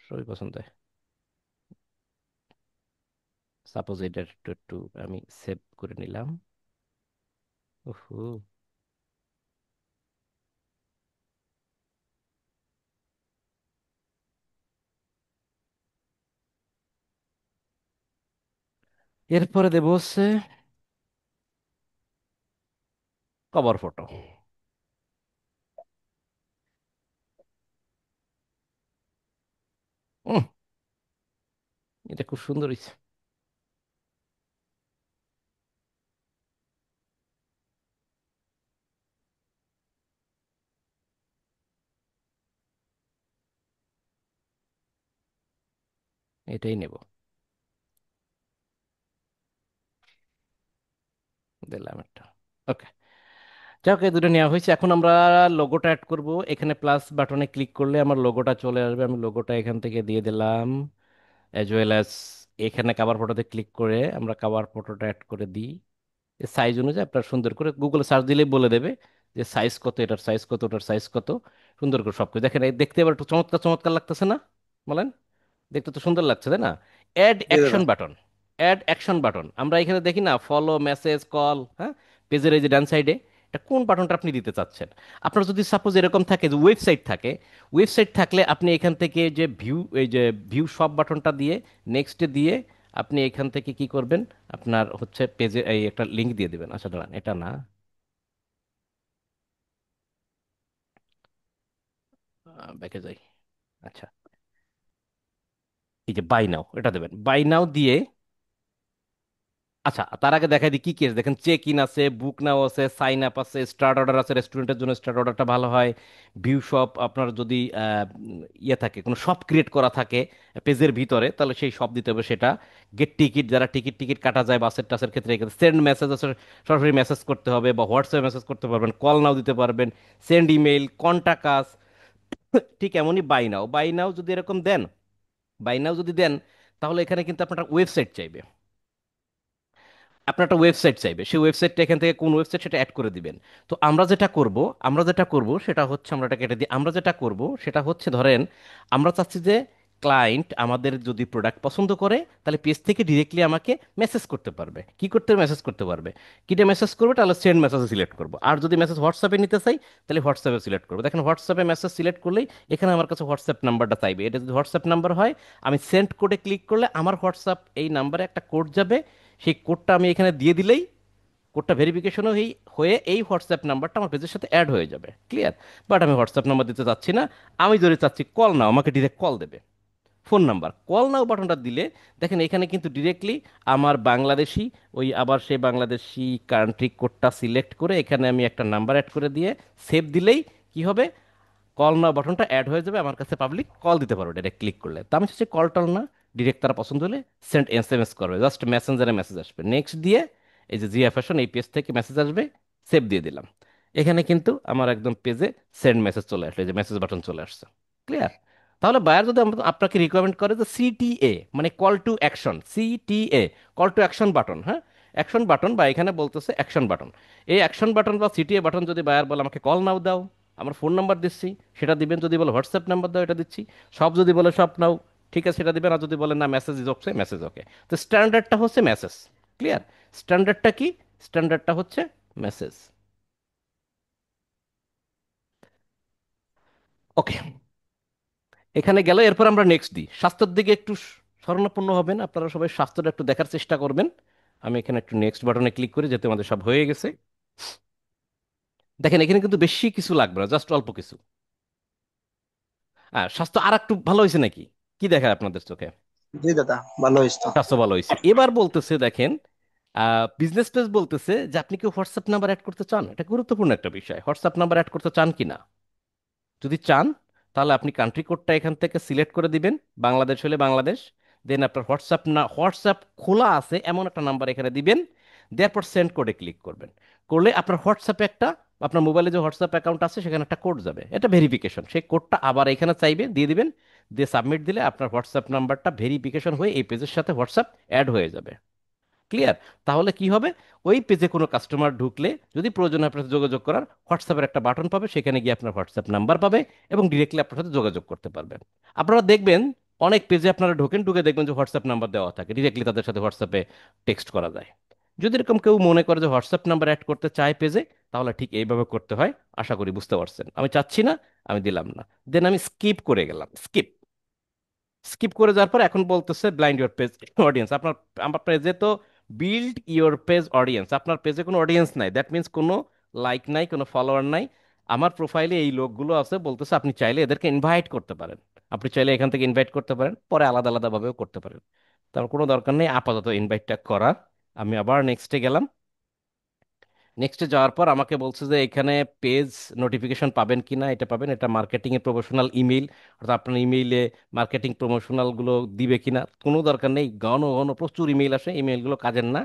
সবই পছন্দ হয়। সাপোজ এটা একটু একটু আমি সেভ করে নিলাম। উহু। এরপরে দেবো হচ্ছে কভার ফটো। এটা খুব সুন্দর হয়েছে। এটাই নেব, দিলাম একটা। ওকে, যাই হোক, এই দুটো নেওয়া হয়েছে। এখন আমরা লোগোটা অ্যাড করব। এখানে প্লাস বাটনে ক্লিক করলে আমার লোগোটা চলে আসবে, আমি লোগোটা এখান থেকে দিয়ে দিলাম। অ্যাজ ওয়েল অ্যাজ এখানে কাভার ফটোতে ক্লিক করে আমরা কাভার ফটোটা অ্যাড করে দিই। সাইজ অনুযায়ী আপনার সুন্দর করে গুগলে সার্চ দিলেই বলে দেবে যে সাইজ কত, এটার সাইজ কত, ওটার সাইজ কত। সুন্দর করে সব কিছু দেখেন, এই দেখতে এবার একটু চমৎকার চমৎকার লাগতেছে না? বলেন, দেখতে তো সুন্দর লাগছে তাই না? অ্যাড জি দাদা। Action button, add action button আমরা এখানে দেখি না, ফলো, মেসেজ, কল, হ্যাঁ, পেজের এই যে ডান সাইডে, এটা কোন বাটনটা আপনি দিতে চাচ্ছেন? আপনার যদি সাপোজ এরকম থাকে যে ওয়েবসাইট থাকে, ওয়েবসাইট থাকলে আপনি এখান থেকে যে এই যে ভিউ সব বাটনটা দিয়ে নেক্সটে দিয়ে আপনি এখান থেকে কি করবেন, আপনার হচ্ছে পেজে এই একটা লিংক দিয়ে দিবেন। আচ্ছা দাঁড়ান, এটা না, ব্যাকে যাই। আচ্ছা, এই যে বাই নাও এটা দেবেন, বাই নাও দিয়ে। আচ্ছা, তার আগে দেখাই দিই কি কি আছে। দেখেন, চেক ইন আছে, বুক নাও আছে, সাইন আপ আছে, স্টার্ট অর্ডার আছে, রেস্টুরেন্টের জন্য স্টার্ট অর্ডারটা ভালো হয়। ভিউ শপ, আপনার যদি ইয়ে থাকে, কোনো শপ ক্রিয়েট করা থাকে পেজের ভিতরে, তাহলে সেই শপ দিতে হবে সেটা। গেট টিকিট, যারা টিকিট টিকিট কাটা যায় বাসের টাসের ক্ষেত্রে, সেন্ড মেসেজ আছে, সরাসরি মেসেজ করতে হবে বা হোয়াটসঅ্যাপে মেসেজ করতে পারবেন, কল নাও দিতে পারবেন, সেন্ড ইমেইল, কন্টাক্ট আস। ঠিক এমনই বাই নাও। বাই নাও যদি এরকম দেন, বাই নাও যদি দেন, তাহলে এখানে কিন্তু আপনার ওয়েবসাইট চাইবে। আপনার একটা ওয়েবসাইট চাইবে, সেই ওয়েবসাইটটা এখান থেকে কোন ওয়েবসাইট সেটা অ্যাড করে দিবেন। তো আমরা যেটা করব সেটা হচ্ছে, আমরা এটা কেটে দিই। আমরা যেটা করব সেটা হচ্ছে, ধরেন আমরা চাচ্ছি যে ক্লায়েন্ট আমাদের যদি প্রোডাক্ট পছন্দ করে, তাহলে পেজ থেকে ডিরেক্টলি আমাকে মেসেজ করতে পারবে। কি করতে মেসেজ করতে পারবে, কিটা মেসেজ করবে, তাহলে সেন্ড মেসেজে সিলেক্ট করব। আর যদি মেসেজ হোয়াটসঅ্যাপে নিতে চাই, তাহলে হোয়াটসঅ্যাপে সিলেক্ট করবো। দেখেন, হোয়াটসঅ্যাপে মেসেজ সিলেক্ট করলেই এখানে আমার কাছে হোয়াটসঅ্যাপ নাম্বারটা চাইবে। এটা যদি হোয়াটসঅ্যাপ নাম্বার হয়, আমি সেন্ড কোডে ক্লিক করলে আমার হোয়াটসঅ্যাপ এই নাম্বারে একটা কোড যাবে। সেই কোডটা আমি এখানে দিয়ে দিলেই কোডটা ভেরিফিকেশনও হয়ে এই হোয়াটসঅ্যাপ নাম্বারটা আমার পেজের সাথে অ্যাড হয়ে যাবে। ক্লিয়ার? বাট আমি হোয়াটসঅ্যাপ নাম্বার দিতে চাচ্ছি না। আমি যদি চাচ্ছি কল নাও, আমাকে ডিরেক্ট কল দেবে। ফোন নাম্বার, কল নাও বাটনটা দিলে দেখেন এখানে কিন্তু ডিরেক্টলি আমার বাংলাদেশি, ওই আবার সেই বাংলাদেশি কান্ট্রি কোডটা সিলেক্ট করে এখানে আমি একটা নাম্বার অ্যাড করে দিয়ে সেভ দিলেই কি হবে, কল নাও বাটনটা অ্যাড হয়ে যাবে। আমার কাছে পাবলিক কল দিতে পারবে ডাইরেক্ট ক্লিক করলে। তো আমি হচ্ছে কল টল না, ডিরেক্ট তারা পছন্দ হলে সেন্ড এসএমএস করবে, জাস্ট মেসেঞ্জারে মেসেজ আসবে, নেক্সট দিয়ে এই যে জিয়া ফ্যাশন এই পেজ থেকে মেসেজ আসবে, সেভ দিয়ে দিলাম। এখানে কিন্তু আমার একদম পেজে সেন্ড মেসেজ চলে আসলো, এই যে মেসেজ বাটন চলে আসছে। ক্লিয়ার? তাহলে বায়ার যদি আপনাকে রিকমেন্ড করে যে সিটিএ, মানে call to action, CTA, call to action button, হ্যাঁ, অ্যাকশন বাটন, বা এখানে বলতেছে অ্যাকশন বাটন। এই অ্যাকশন বাটন বা সিটিএ বাটন যদি বায়ার বলে আমাকে কল নাও দাও, আমার ফোন নাম্বার দিচ্ছি সেটা দিবেন। যদি বলে হোয়াটসঅ্যাপ নাম্বার দাও, এটা দিচ্ছি। সব যদি বলে সব নাও, ঠিক আছে, সেটা দিবেন। আর যদি বলে না মেসেজ ইজ ওকে, মেসেজ ওকে। তো স্ট্যান্ডার্ডটা হচ্ছে মেসেজ। ক্লিয়ার? স্ট্যান্ডার্ডটা কি? স্ট্যান্ডার্ডটা হচ্ছে মেসেজ। ওকে, এখানে গেল। এরপর আমরা নেক্সট দিই, স্বাস্থ্যের দিকে একটু শরণাপন্ন হবেন। আপনারা সবাই স্বাস্থ্যটা একটু দেখার চেষ্টা করবেন। আমি এখানে একটু নেক্সট বাটনে ক্লিক করি, যেতে আমাদের সব হয়ে গেছে। দেখেন, এখানে কিন্তু বেশি কিছু লাগবে না, জাস্ট অল্প কিছু। স্বাস্থ্য আর একটু ভালো হয়েছে নাকি? কি দেখায় আপনাদের চোখে? জি দাদা, ভালো হয়েছে তো। স্বাস্থ্য ভালো হয়েছে। এবার বলতেছে দেখেন, বিজনেস পেজ বলতেছে যে আপনি কি হোয়াটসঅ্যাপ নাম্বার অ্যাড করতে চান। এটা গুরুত্বপূর্ণ একটা বিষয়, হোয়াটসঅ্যাপ নাম্বার অ্যাড করতে চান কি না। যদি চান, তাহলে আপনি কান্ট্রি কোডটা এখান থেকে সিলেক্ট করে দিবেন, বাংলাদেশ হলে বাংলাদেশ। দেন আপনার হোয়াটসঅ্যাপ, না হোয়াটসঅ্যাপ খোলা আছে এমন একটা নাম্বার এখানে দিবেন। দেওয়ার পর সেন্ড কোডে ক্লিক করবেন। করলে আপনার হোয়াটসঅ্যাপে একটা, আপনার মোবাইলে যে হোয়াটসঅ্যাপ অ্যাকাউন্ট আছে সেখানে একটা কোড যাবে, এটা ভেরিফিকেশন। সেই কোডটা আবার এখানে চাইবে, দিয়ে দিবেন। দিয়ে সাবমিট দিলে আপনার হোয়াটসঅ্যাপ নাম্বারটা ভেরিফিকেশন হয়ে এই পেজের সাথে হোয়াটসঅ্যাপ অ্যাড হয়ে যাবে। ক্লিয়ার? তাহলে কি হবে, ওই পেজে কোনো কাস্টমার ঢুকলে যদি প্রয়োজন হয় আপনার সাথে যোগাযোগ করার, হোয়াটসঅ্যাপের একটা বাটন পাবে, সেখানে গিয়ে আপনার হোয়াটসঅ্যাপ নাম্বার পাবে এবং ডিরেক্টলি আপনার সাথে যোগাযোগ করতে পারবেন। আপনারা দেখবেন অনেক পেজে আপনারা ঢোকেন, ঢুকে দেখবেন যে হোয়াটসঅ্যাপ নাম্বার দেওয়া থাকে, ডিরেক্টলি তাদের সাথে হোয়াটসঅ্যাপে টেক্সট করা যায়। যদি এরকম কেউ মনে করে যে হোয়াটসঅ্যাপ নাম্বার অ্যাড করতে চায় পেজে, তাহলে ঠিক এইভাবে করতে হয়। আশা করি বুঝতে পারছেন। আমি চাচ্ছি না, আমি দিলাম না। দেন আমি স্কিপ করে গেলাম, স্কিপ। স্কিপ করে যাওয়ার পর এখন বলতেছে ব্লাইন্ড ইউর পেজ অডিয়েন্স। আপনার আমার পেজে তো বিল্ড ইউর পেজ অডিয়েন্স, আপনার পেজে কোনো অডিয়েন্স নাই, দ্যাট মিন্স কোনো লাইক নাই, কোনো ফলোয়ার নাই। আমার প্রোফাইলে এই লোকগুলো আছে, বলতেছে আপনি চাইলে এদেরকে ইনভাইট করতে পারেন। আপনি চাইলে এখান থেকে ইনভাইট করতে পারেন, পরে আলাদা আলাদা ভাবেও করতে পারেন। তার কোনো দরকার নেই আপাতত ইনভাইটটা করার। আমি আবার নেক্সটে গেলাম। নেক্সটে যাওয়ার পর আমাকে বলছে যে এখানে পেজ নোটিফিকেশন পাবেন কি না, এটা পাবেন, এটা মার্কেটিং এর প্রমোশনাল ইমেইল, অর্থাৎ আপনার ইমেইলে মার্কেটিং প্রমোশনাল গুলো দিবে কিনা। কোনো দরকার নেই, ঘন ঘন প্রচুর ইমেইল আসে, ইমেইলগুলো কাজের না।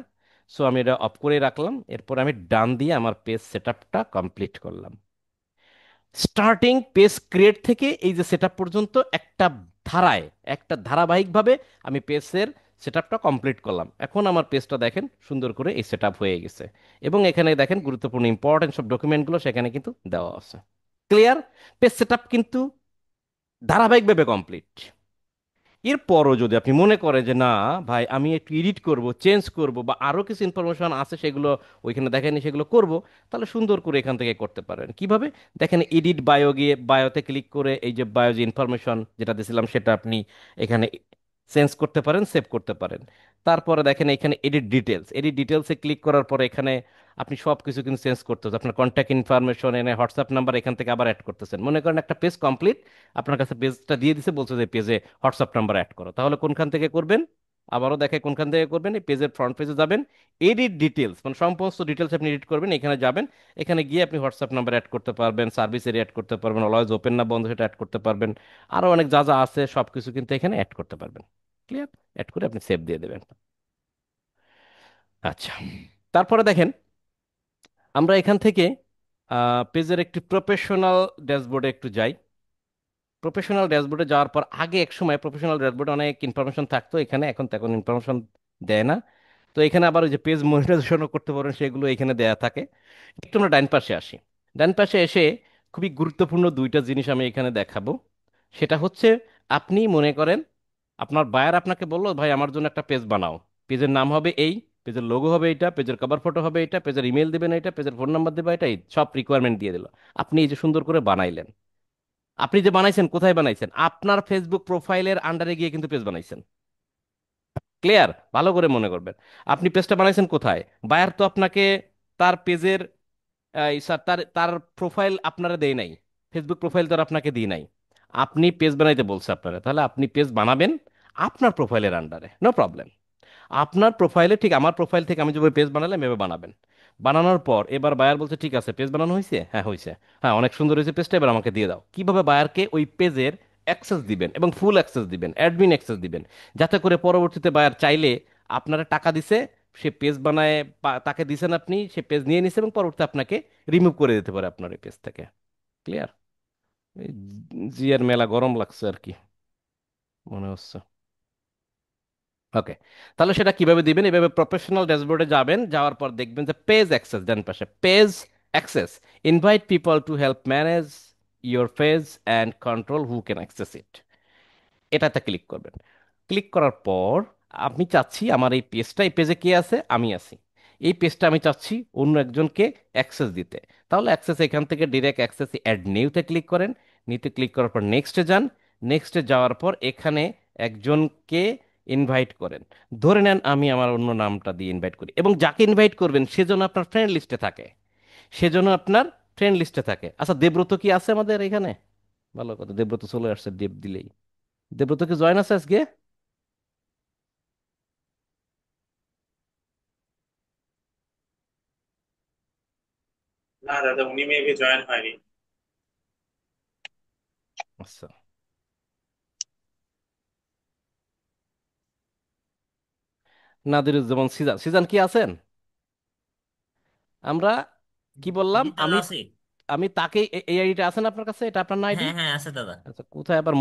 সো আমি এটা অফ করে রাখলাম। এরপর আমি ডান দিয়ে আমার পেজ সেটআপটা কমপ্লিট করলাম। স্টার্টিং পেজ ক্রিয়েট থেকে এই যে সেটআপ পর্যন্ত একটা ধারায়, একটা ধারাবাহিকভাবে আমি পেজের সেটআপটা কমপ্লিট করলাম। এখন আমার পেজটা দেখেন সুন্দর করে এই সেটআপ হয়ে গেছে। এবং এখানে দেখেন গুরুত্বপূর্ণ ইম্পর্টেন্ট সব ডকুমেন্টগুলো সেখানে কিন্তু দেওয়া আছে। ক্লিয়ার? পেজ সেটআপ কিন্তু ধারাবাহিকভাবে কমপ্লিট। এরপরও যদি আপনি মনে করেন যে না ভাই, আমি একটু এডিট করব, চেঞ্জ করব, বা আরও কিছু ইনফরমেশন আছে সেগুলো ওইখানে দেখেনি, সেগুলো করব, তাহলে সুন্দর করে এখান থেকে করতে পারেন। কিভাবে? দেখেন, এডিট বায়ো গিয়ে বায়োতে ক্লিক করে এই যে বায়ো যে ইনফরমেশন যেটা দিয়েছিলাম সেটা আপনি এখানে চেঞ্জ করতে পারেন, সেভ করতে পারেন। তারপরে দেখেন এখানে এডিট ডিটেলস, এডিট ডিটেলসে ক্লিক করার পরে এখানে আপনি সব কিছু কিন্তু চেঞ্জ করতে হচ্ছে। আপনার কন্ট্যাক্ট ইনফরমেশন এনে হোয়াটসঅ্যাপ নাম্বার এখান থেকে আবার অ্যাড করতেছেন। মনে করেন একটা পেজ কমপ্লিট, আপনার কাছে পেজটা দিয়ে দিছে, বলছে যে পেজে হোয়াটসঅ্যাপ নাম্বার অ্যাড করো, তাহলে কোনখান থেকে করবেন? আবারও দেখে কোনখান থেকে করবেন, এই পেজের ফ্রন্ট পেজে যাবেন, এডিট ডিটেলস মানে সমস্ত ডিটেলস আপনি এডিট করবেন, এখানে যাবেন। এখানে গিয়ে আপনি হোয়াটসঅ্যাপ নাম্বার অ্যাড করতে পারবেন, সার্ভিস এরিয়া অ্যাড করতে পারবেন, অলওয়েজ ওপেন না বন্ধ সেটা অ্যাড করতে পারবেন, আরো অনেক যা যা আছে সব কিছু কিন্তু এখানে অ্যাড করতে পারবেন। ক্লিয়ার? অ্যাড করে আপনি সেভ দিয়ে দেবেন। আচ্ছা, তারপরে দেখেন আমরা এখান থেকে পেজের একটি প্রফেশনাল ড্যাশবোর্ডে একটু যাই। প্রফেশনাল ড্যাশবোর্ডে যাওয়ার পর আগে এক সময় প্রফেশনাল ড্যাশবোর্ডে অনেক ইনফরমেশন থাকতো, এখানে এখন তেমন ইনফরমেশন দেয় না। তো এখানে আবার ওই যে পেজ মনিটাইজেশনও করতে পারেন, সেগুলো এখানে দেয়া থাকে। একটু আমরা ডান পাশে আসি। ডান পাশে এসে খুবই গুরুত্বপূর্ণ দুইটা জিনিস আমি এখানে দেখাবো। সেটা হচ্ছে, আপনি মনে করেন আপনার বায়ার আপনাকে বললো ভাই আমার জন্য একটা পেজ বানাও, পেজের নাম হবে এই, পেজের লোগো হবে এইটা, পেজের কভার ফটো হবে এটা, পেজের ইমেল দিবেন এটা, পেজের ফোন নাম্বার দেবে এটা, এই সব রিকোয়ারমেন্ট দিয়ে দিল। আপনি এই যে সুন্দর করে বানাইলেন, আপনি যে বানাইছেন কোথায় বানাইছেন? আপনার ফেসবুক প্রোফাইলের আন্ডারে গিয়ে কিন্তু পেজ বানাইছেন। ক্লিয়ার? ভালো করে মনে করবেন, আপনি পেজটা বানাইছেন কোথায়? বায়ার তো আপনাকে তার পেজের তার তার প্রোফাইল আপনারা দেয় নাই, ফেসবুক প্রোফাইল তো আর আপনাকে দিই নাই। আপনি পেজ বানাইতে বলছে আপনারা, তাহলে আপনি পেজ বানাবেন আপনার প্রোফাইলের আন্ডারে, নো প্রবলেম। আপনার প্রোফাইলে ঠিক আমার প্রোফাইল থেকে আমি যেভাবে পেজ বানালাম এভাবে বানাবেন। বানানোর পর এবার বায়ার বলছে ঠিক আছে পেজ বানানো হয়েছে, হ্যাঁ হয়েছে, হ্যাঁ অনেক সুন্দর হয়েছে পেজটা, এবার আমাকে দিয়ে দাও। কিভাবে বায়ারকে ওই পেজের অ্যাক্সেস দিবেন এবং ফুল অ্যাক্সেস দিবেন, অ্যাডমিন অ্যাক্সেস দিবেন, যাতে করে পরবর্তীতে বায়ার চাইলে আপনারা টাকা দিছে, সে পেজ বানায় তাকে দিছেন, আপনি সে পেজ নিয়ে নিছে এবং পরবর্তীতে আপনাকে রিমুভ করে দিতে পারে আপনার এই পেজ থেকে। ক্লিয়ার? জিয়ার মেলা গরম লাগছে আর কি মনে হচ্ছে। ওকে, তাহলে সেটা কিভাবে দিবেন? এভাবে প্রফেশনাল ড্যাশবোর্ডে যাবেন, যাওয়ার পর দেখবেন যে পেজ অ্যাক্সেস, ডান পাশে page access, invite people to help manage your page and control who can access it, এটাতে ক্লিক করবেন। ক্লিক করার পর আমি চাচ্ছি আমার এই পেজটা, এই পেজে কে আছে? আমি আছি। এই পেজটা আমি চাচ্ছি অন্য একজনকে অ্যাক্সেস দিতে। তাহলে অ্যাক্সেস এখান থেকে ডিরেক্ট অ্যাক্সেস অ্যাড নিউতে ক্লিক করেন। নিতে ক্লিক করার পর নেক্সটে যান। নেক্সটে যাওয়ার পর এখানে একজনকে ইনভাইট করেন। ধরে নেন আমি আমার অন্য নামটা দিয়ে ইনভাইট করি, এবং যাকে ইনভাইট করবেন সেজন্য আপনার ফ্রেন্ড লিস্টে থাকে, সেজন্য আপনার ফ্রেন্ড লিস্টে থাকে। আচ্ছা, দেবব্রত কি আছে আমাদের এখানে? ভালো কথা, দেবব্রত চলে আসছে, দেব দিলেই। দেবব্রত কি জয়েন আছে আজকে? না দাদা, উনি মেবি জয়েন হয়নি। আচ্ছা, নাদিরুজ্জামান সিজান, সিজান কি আছেন? আমরা কি বললাম? জি দাদা আমি আছি। আমি তাকে এই আইডিটা আছেন আপনার কাছে? এটা আপনার আইডি? হ্যাঁ হ্যাঁ আছে দাদা। আচ্ছা, কোথায় আবার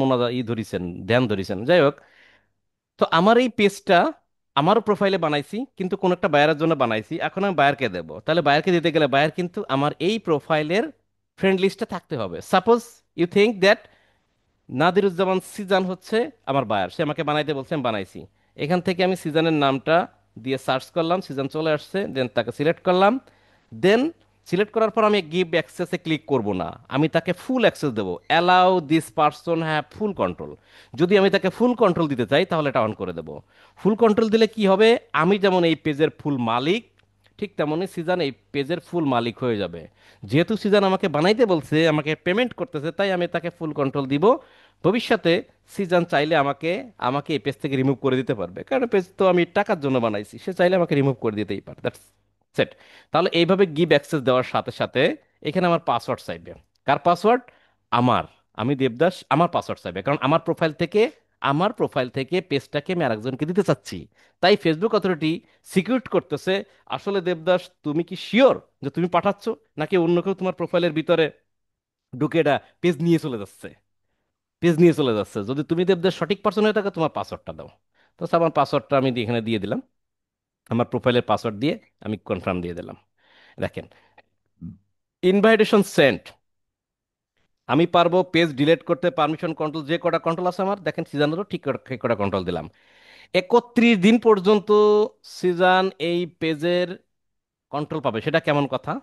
ধরিছেন, ধ্যান ধরিছেন, যাই হোক। তো আমার এই পেজটা আমারও প্রোফাইলে বানাইছি, কিন্তু কোন একটা বায়ারের জন্য বানাইছি, এখন আমি বায়ারকে দেব। তাহলে বায়ারকে দিতে গেলে বায়ার কিন্তু আমার এই প্রোফাইলের ফ্রেন্ড লিস্টে থাকতে হবে। Suppose you think that Nadiruzzaman Sizan হচ্ছে আমার বায়ার, সে আমাকে বানাইতে বলছে, আমি বানাইছি। এখান থেকে আমি সিজানের নামটা দিয়ে সার্চ করলাম, সিজন চলে আসছে, দেন তাকে সিলেক্ট করলাম। দেন সিলেক্ট করার পর আমি গিভ অ্যাক্সেসে ক্লিক করব না, আমি তাকে ফুল অ্যাক্সেস দেবো, allow this person have full control. যদি আমি তাকে ফুল কন্ট্রোল দিতে চাই তাহলে এটা অন করে দেবো। ফুল কন্ট্রোল দিলে কি হবে? আমি যেমন এই পেজের ফুল মালিক, ঠিক তেমনই সিজান এই পেজের ফুল মালিক হয়ে যাবে। যেহেতু সিজান আমাকে বানাইতে বলছে, আমাকে পেমেন্ট করতেছে, তাই আমি তাকে ফুল কন্ট্রোল দিব। ভবিষ্যতে সিজান চাইলে আমাকে আমাকে এই পেজ থেকে রিমুভ করে দিতে পারবে, কারণ পেজ তো আমি টাকার জন্য বানাইছি, সে চাইলে আমাকে রিমুভ করে দিতেই পারে। That's set. তাহলে এইভাবে গিভ অ্যাক্সেস দেওয়ার সাথে সাথে এখানে আমার পাসওয়ার্ড চাইবে। কার পাসওয়ার্ড? আমার। আমি দেবদাস, আমার পাসওয়ার্ড চাইবে, কারণ আমার প্রোফাইল থেকে পেজটাকে আমি আরেকজনকে দিতে চাচ্ছি। তাই ফেসবুক অথরিটি সিকিউর করতেছে, আসলে দেবদাস তুমি কি শিওর যে তুমি পাঠাচ্ছ, নাকি অন্য কেউ তোমার প্রোফাইলের ভিতরে ঢুকে এটা পেজ নিয়ে চলে যাচ্ছে? পেজ নিয়ে চলে যাচ্ছে। যদি তুমি দেবদাস সঠিক পার্সন হয়ে থাকে তোমার পাসওয়ার্ডটা দাও। তো আমার পাসওয়ার্ডটা আমি এখানে দিয়ে দিলাম, আমার প্রোফাইলের পাসওয়ার্ড দিয়ে আমি কনফার্ম দিয়ে দিলাম। দেখেন, ইনভাইটেশন সেন্ট, আমি পারবো পেজ ডিলিট করতে, পারমিশন কন্ট্রোল, যে কটা কন্ট্রোল আছে আমার, দেখেন সিজনেরও ঠিক কটা কন্ট্রোল দিলাম। 31 দিন পর্যন্ত সিজন এই পেজের কন্ট্রোল পাবে। সেটা কেমন কথা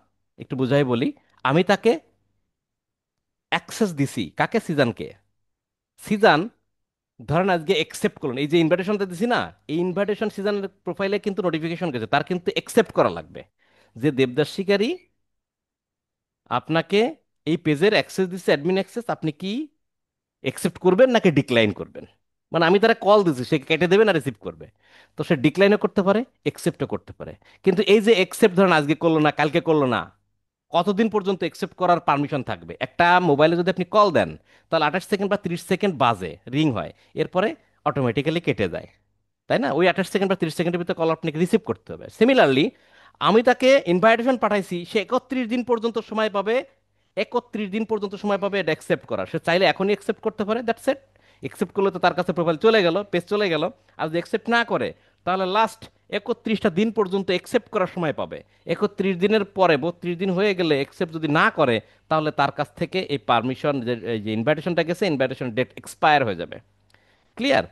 একটু বুঝাই বলি। আমি তাকে অ্যাক্সেস দিছি, কাকে? সিজনকে। সিজন ধরেন আজকে একসেপ্ট করলেন, এই যে ইনভাইটেশনটা দিছি না, এই ইনভাইটেশন সিজনের প্রোফাইলে কিন্তু নোটিফিকেশন গেছে, তার কিন্তু একসেপ্ট করা লাগবে যে দেবদাস শিকারী আপনাকে এই পেজের অ্যাক্সেস দিচ্ছে, অ্যাডমিন অ্যাক্সেস, আপনি কি একসেপ্ট করবেন নাকি ডিক্লাইন করবেন। মানে আমি তারা কল দিচ্ছি, সে কেটে দেবে না রিসিভ করবে, তো সে ডিক্লাইনও করতে পারে, একসেপ্টও করতে পারে। কিন্তু এই যে একসেপ্ট ধরেন আজকে করলো না, কালকে করলো না, কতদিন পর্যন্ত একসেপ্ট করার পারমিশন থাকবে? একটা মোবাইলে যদি আপনি কল দেন, তাহলে 28 সেকেন্ড বা 30 সেকেন্ড বাজে, রিং হয়, এরপরে অটোমেটিক্যালি কেটে যায়, তাই না? ওই 28 সেকেন্ড বা 30 সেকেন্ডের ভিতরে কল আপনাকে রিসিভ করতে হবে। সিমিলারলি আমি তাকে ইনভাইটেশন পাঠাইছি, সে 31 দিন পর্যন্ত সময় পাবে, 31 দিন পর্যন্ত সময় পাবে এটা অ্যাকসেপ্ট করার। সে চাইলে এখনই অ্যাকসেপ্ট করতে পারে, দ্যাটস ইট। অ্যাকসেপ্ট করলে তো তার কাছে প্রোফাইল চলে গেল, পেজ চলে গেল। আর যদি অ্যাকসেপ্ট না করে, তাহলে লাস্ট 31টা দিন পর্যন্ত অ্যাকসেপ্ট করার সময় পাবে। 31 দিনের পরে 32 দিন হয়ে গেলে অ্যাকসেপ্ট যদি না করে, তাহলে তার কাছ থেকে এই পারমিশন, যে ইনভাইটেশনটা গেছে, ইনভাইটেশন ডেট এক্সপায়ার হয়ে যাবে। ক্লিয়ার?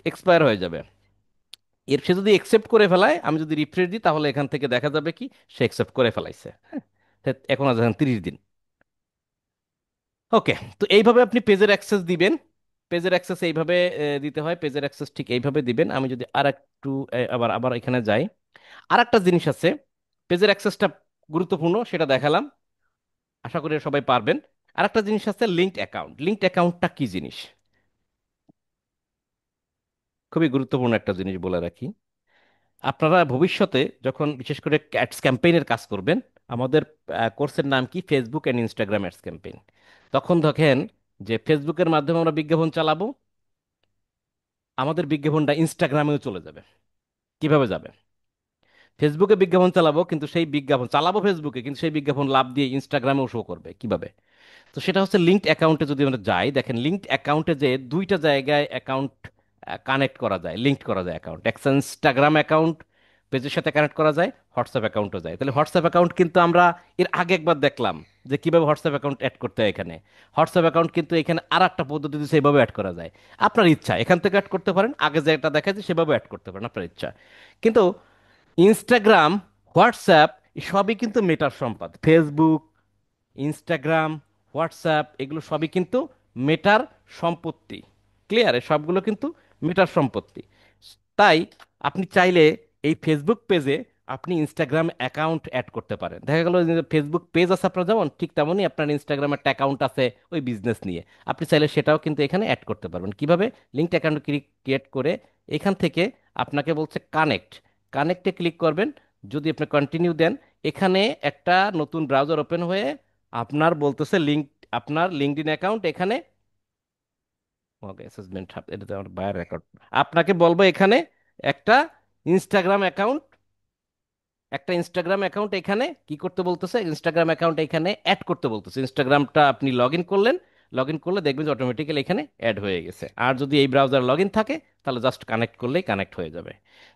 এক্সপায়ার হয়ে যাবে। এর সে যদি একসেপ্ট করে ফেলায়, আমি যদি রিফ্রেশ দিই, তাহলে এখান থেকে দেখা যাবে কি সে একসেপ্ট করে ফেলাইছে। হ্যাঁ, এখন আছে 30 দিন। ওকে, তো এইভাবে আপনি পেজের অ্যাক্সেস দিবেন। পেজের অ্যাক্সেস এইভাবে দিতে হয়, পেজের অ্যাক্সেস ঠিক এইভাবে দিবেন। আমি যদি আর একটু আবার আবার এখানে যাই, আর একটা জিনিস আছে, পেজের অ্যাক্সেসটা গুরুত্বপূর্ণ, সেটা দেখালাম, আশা করি সবাই পারবেন। আর একটা জিনিস আছে লিঙ্কড অ্যাকাউন্ট। লিঙ্কড অ্যাকাউন্টটা কি জিনিস? খুবই গুরুত্বপূর্ণ একটা জিনিস বলে রাখি। আপনারা ভবিষ্যতে যখন বিশেষ করে অ্যাডস ক্যাম্পেইনের কাজ করবেন, আমাদের কোর্সের নাম কি, Facebook and Instagram ads campaign. তখন দেখেন যে ফেসবুকের মাধ্যমে আমরা বিজ্ঞাপন চালাবো, আমাদের বিজ্ঞাপনটা ইনস্টাগ্রামেও চলে যাবে। কিভাবে যাবে? ফেসবুকে বিজ্ঞাপন চালাবো, কিন্তু সেই বিজ্ঞাপন চালাবো ফেসবুকে, কিন্তু সেই বিজ্ঞাপন লাভ দিয়ে ইনস্টাগ্রামেও শো করবে। কিভাবে? তো সেটা হচ্ছে লিঙ্কড অ্যাকাউন্টে যদি আমরা যাই, দেখেন লিঙ্কড অ্যাকাউন্টে যে দুইটা জায়গায় অ্যাকাউন্ট কানেক্ট করা যায়, লিঙ্ক করা যায় অ্যাকাউন্ট। একটা ইনস্টাগ্রাম অ্যাকাউন্ট পেজের সাথে কানেক্ট করা যায়, হোয়াটসঅ্যাপ অ্যাকাউন্টও যায়। তাহলে হোয়াটসঅ্যাপ অ্যাকাউন্ট কিন্তু আমরা এর আগে একবার দেখলাম যে কিভাবে হোয়াটসঅ্যাপ অ্যাকাউন্ট অ্যাড করতে হয় এখানে। হোয়াটসঅ্যাপ অ্যাকাউন্ট কিন্তু এখানে আর একটা পদ্ধতি সেভাবে অ্যাড করা যায়। আপনার ইচ্ছা, এখান থেকে অ্যাড করতে পারেন, আগে যেটা দেখাচ্ছি সেভাবে অ্যাড করতে পারেন, আপনার ইচ্ছা। কিন্তু ইনস্টাগ্রাম, হোয়াটসঅ্যাপ সবই কিন্তু মেটার সম্পদ। ফেসবুক, ইনস্টাগ্রাম, হোয়াটসঅ্যাপ এগুলো সবই কিন্তু মেটার সম্পত্তি। ক্লিয়ার? সবগুলো কিন্তু মেটার সম্পত্তি। তাই আপনি চাইলে এই ফেসবুক পেজে আপনি ইনস্টাগ্রাম অ্যাকাউন্ট অ্যাড করতে পারেন। দেখা গেল যে ফেসবুক পেজ আছে আপনার, যেমন ঠিক তেমনই আপনার ইনস্টাগ্রাম একটা অ্যাকাউন্ট আছে ওই বিজনেস নিয়ে, আপনি চাইলে সেটাও কিন্তু এখানে অ্যাড করতে পারবেন। কিভাবে? লিঙ্কড অ্যাকাউন্ট ক্রিয়েট করে এখান থেকে আপনাকে বলছে কানেক্ট, কানেক্টে ক্লিক করবেন। যদি আপনি কন্টিনিউ দেন, এখানে একটা নতুন ব্রাউজার ওপেন হয়ে আপনার বলতেছে লিঙ্ক, আপনার লিঙ্কডইন অ্যাকাউন্ট এখানে, ওকে অ্যাসেসমেন্ট, এটাতে আমার বায়ার রেকর্ড, আপনাকে বলবো এখানে একটা ইনস্টাগ্রাম অ্যাকাউন্ট, একটা ইনস্টাগ্রাম অ্যাকাউন্ট এখানে কি করতে বলতেছে, ইনস্টাগ্রাম অ্যাকাউন্ট এখানে অ্যাড করতে বলতেছে। ইনস্টাগ্রামটা আপনি লগ ইন করলেন, লগ ইন করলে দেখবেন যে অটোমেটিক্যালি এখানে অ্যাড হয়ে গেছে। আর যদি এই ব্রাউজার লগ ইন থাকে, তাহলে জাস্ট কানেক্ট করলেই কানেক্ট হয়ে যাবে।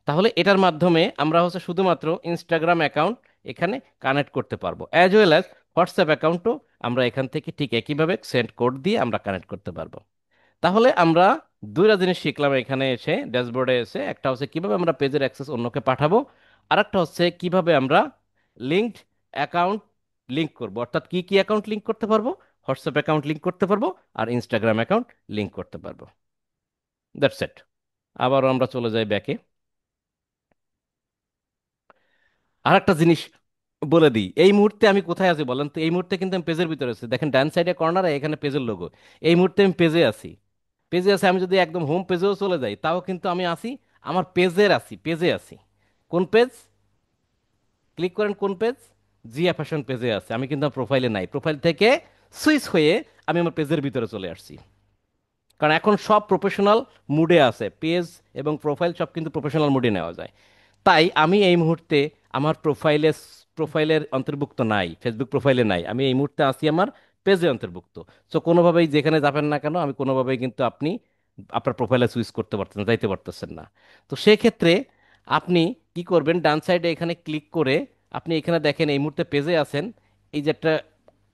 তাহলে এটার মাধ্যমে আমরা হচ্ছে শুধুমাত্র ইনস্টাগ্রাম অ্যাকাউন্ট এখানে কানেক্ট করতে পারবো, অ্যাজ ওয়েল অ্যাজ হোয়াটসঅ্যাপ অ্যাকাউন্টও আমরা এখান থেকে ঠিক একইভাবে সেন্ড কোড দিয়ে আমরা কানেক্ট করতে পারবো। তাহলে আমরা দুইটা জিনিস শিখলাম এখানে এসে, ড্যাশবোর্ডে এসে। একটা হচ্ছে কিভাবে আমরা পেজের অ্যাক্সেস অন্যকে পাঠাবো, আর একটা হচ্ছে কিভাবে আমরা লিঙ্কড অ্যাকাউন্ট লিংক করব, অর্থাৎ কি কি অ্যাকাউন্ট লিংক করতে পারবো, হোয়াটসঅ্যাপ অ্যাকাউন্ট লিংক করতে পারবো, আর ইনস্টাগ্রাম অ্যাকাউন্ট লিংক করতে পারবো। That's it. আবারও আমরা চলে যাই ব্যাকে। আর একটা জিনিস বলে দিই, এই মুহূর্তে আমি কোথায় আছি বলেন তো? এই মুহূর্তে কিন্তু আমি পেজের ভিতরে আছি, দেখেন ডান সাইডে কর্নারে এখানে পেজের লোগো। এই মুহূর্তে আমি পেজে আছি, পেজে আছে। আমি যদি একদম হোম পেজেও চলে যাই, তাও কিন্তু আমি আসি আমার পেজের, আছি পেজে আছি। কোন পেজ? ক্লিক করেন কোন পেজ? জিয়া ফ্যাশন পেজে আছে, আমি কিন্তু আমার প্রোফাইলে নাই। প্রোফাইল থেকে সুইচ হয়ে আমি আমার পেজের ভিতরে চলে আসছি, কারণ এখন সব প্রফেশনাল মুডে আছে, পেজ এবং প্রোফাইল সব কিন্তু প্রফেশনাল মুডে নেওয়া যায়। তাই আমি এই মুহূর্তে আমার প্রোফাইলের অন্তর্ভুক্ত নাই, ফেসবুক প্রোফাইলে নাই, আমি এই মুহূর্তে আছি আমার পেজে অন্তর্ভুক্ত। সো কোনোভাবেই যেখানে যাবেন না কেন, আমি কোনোভাবেই কিন্তু আপনি আপনার প্রোফাইলে সুইচ করতে পারতেন না, যাইতে পারতেছেন না। তো সেক্ষেত্রে আপনি কি করবেন, ডান সাইডে এখানে ক্লিক করে আপনি এখানে দেখেন এই মুহূর্তে পেজে আছেন, এই যে একটা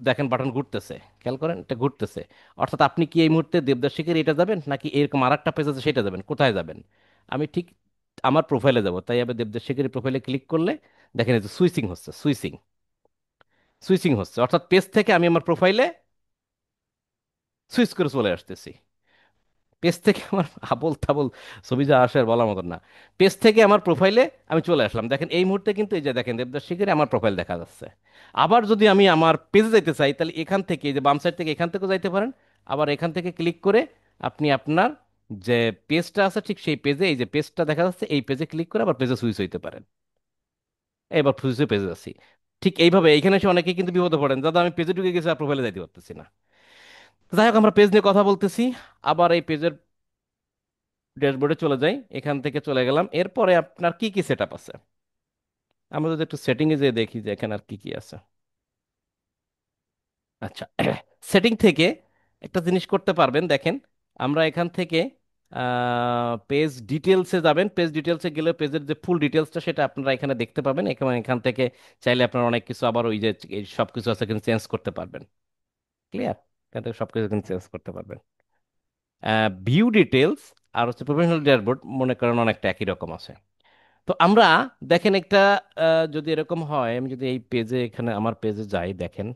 দেখেন বাটন ঘুরতেছে, খেয়াল করেন এটা ঘুরতেছে। অর্থাৎ আপনি কি এই মুহূর্তে দেবদাস শিখের এটা যাবেন, নাকি এরকম আর একটা পেজ আছে সেটা যাবেন? কোথায় যাবেন? আমি ঠিক আমার প্রোফাইলে যাব, তাই আমি দেবদাস শিখের প্রোফাইলে ক্লিক করলে দেখেন এই যে সুইচিং হচ্ছে, সুইচিং সুইচিং হচ্ছে, অর্থাৎ পেজ থেকে আমি আমার প্রোফাইলে সুইচ করে চলে আসতেছি। পেজ থেকে আমার আবোল তাবোল ছবি যা আসে আর বলার মতন না। পেজ থেকে আমার প্রোফাইলে আমি চলে আসলাম, দেখেন এই মুহূর্তে কিন্তু এই যে দেখেন দেবদাস শিখের আমার প্রোফাইল দেখা যাচ্ছে। আবার যদি আমি আমার পেজে যাইতে চাই, তাহলে এখান থেকে এই যে বাম সাইড থেকে এখান থেকেও যাইতে পারেন। আবার এখান থেকে ক্লিক করে আপনি আপনার যে পেজটা আছে ঠিক সেই পেজে, এই যে পেজটা দেখা যাচ্ছে এই পেজে ক্লিক করে আবার পেজে সুইচ হইতে পারেন। এবার সুইচে পেজে আছি। ঠিক এইভাবে এইখানে এসে অনেকেই কিন্তু বিপদে পড়েন, দাদা আমি পেজে ঢুকে গেছি আর প্রোফাইলে যাইতে পারতেছি না। যাই হোক, আমরা পেজ নিয়ে কথা বলতেছি। আবার এই পেজের ড্যাশবোর্ডে চলে যাই, এখান থেকে চলে গেলাম। এরপরে আপনার কি কি সেট আপ আছে, আমরা যদি একটু সেটিংয়ে যেয়ে দেখি যে এখানে আর কি কি আছে। আচ্ছা, সেটিং থেকে একটা জিনিস করতে পারবেন, দেখেন আমরা এখান থেকে পেজ ডিটেলসে যাবেন। পেজ ডিটেলসে গেলে পেজের যে ফুল ডিটেলসটা সেটা আপনারা এখানে দেখতে পাবেন। এখানে এখান থেকে চাইলে আপনারা অনেক কিছু আবার ওই যে এই সব কিছু আছে এখানে চেঞ্জ করতে পারবেন। ক্লিয়ার? এখান থেকে সব কিছু এখানে চেঞ্জ করতে পারবেন। ভিউ ডিটেলস আর হচ্ছে প্রফেশনাল ড্যাশবোর্ড মনে করেন অনেকটা একই রকম আছে। তো আমরা দেখেন একটা যদি এরকম হয়, আমি যদি এই পেজে এখানে আমার পেজে যাই, দেখেন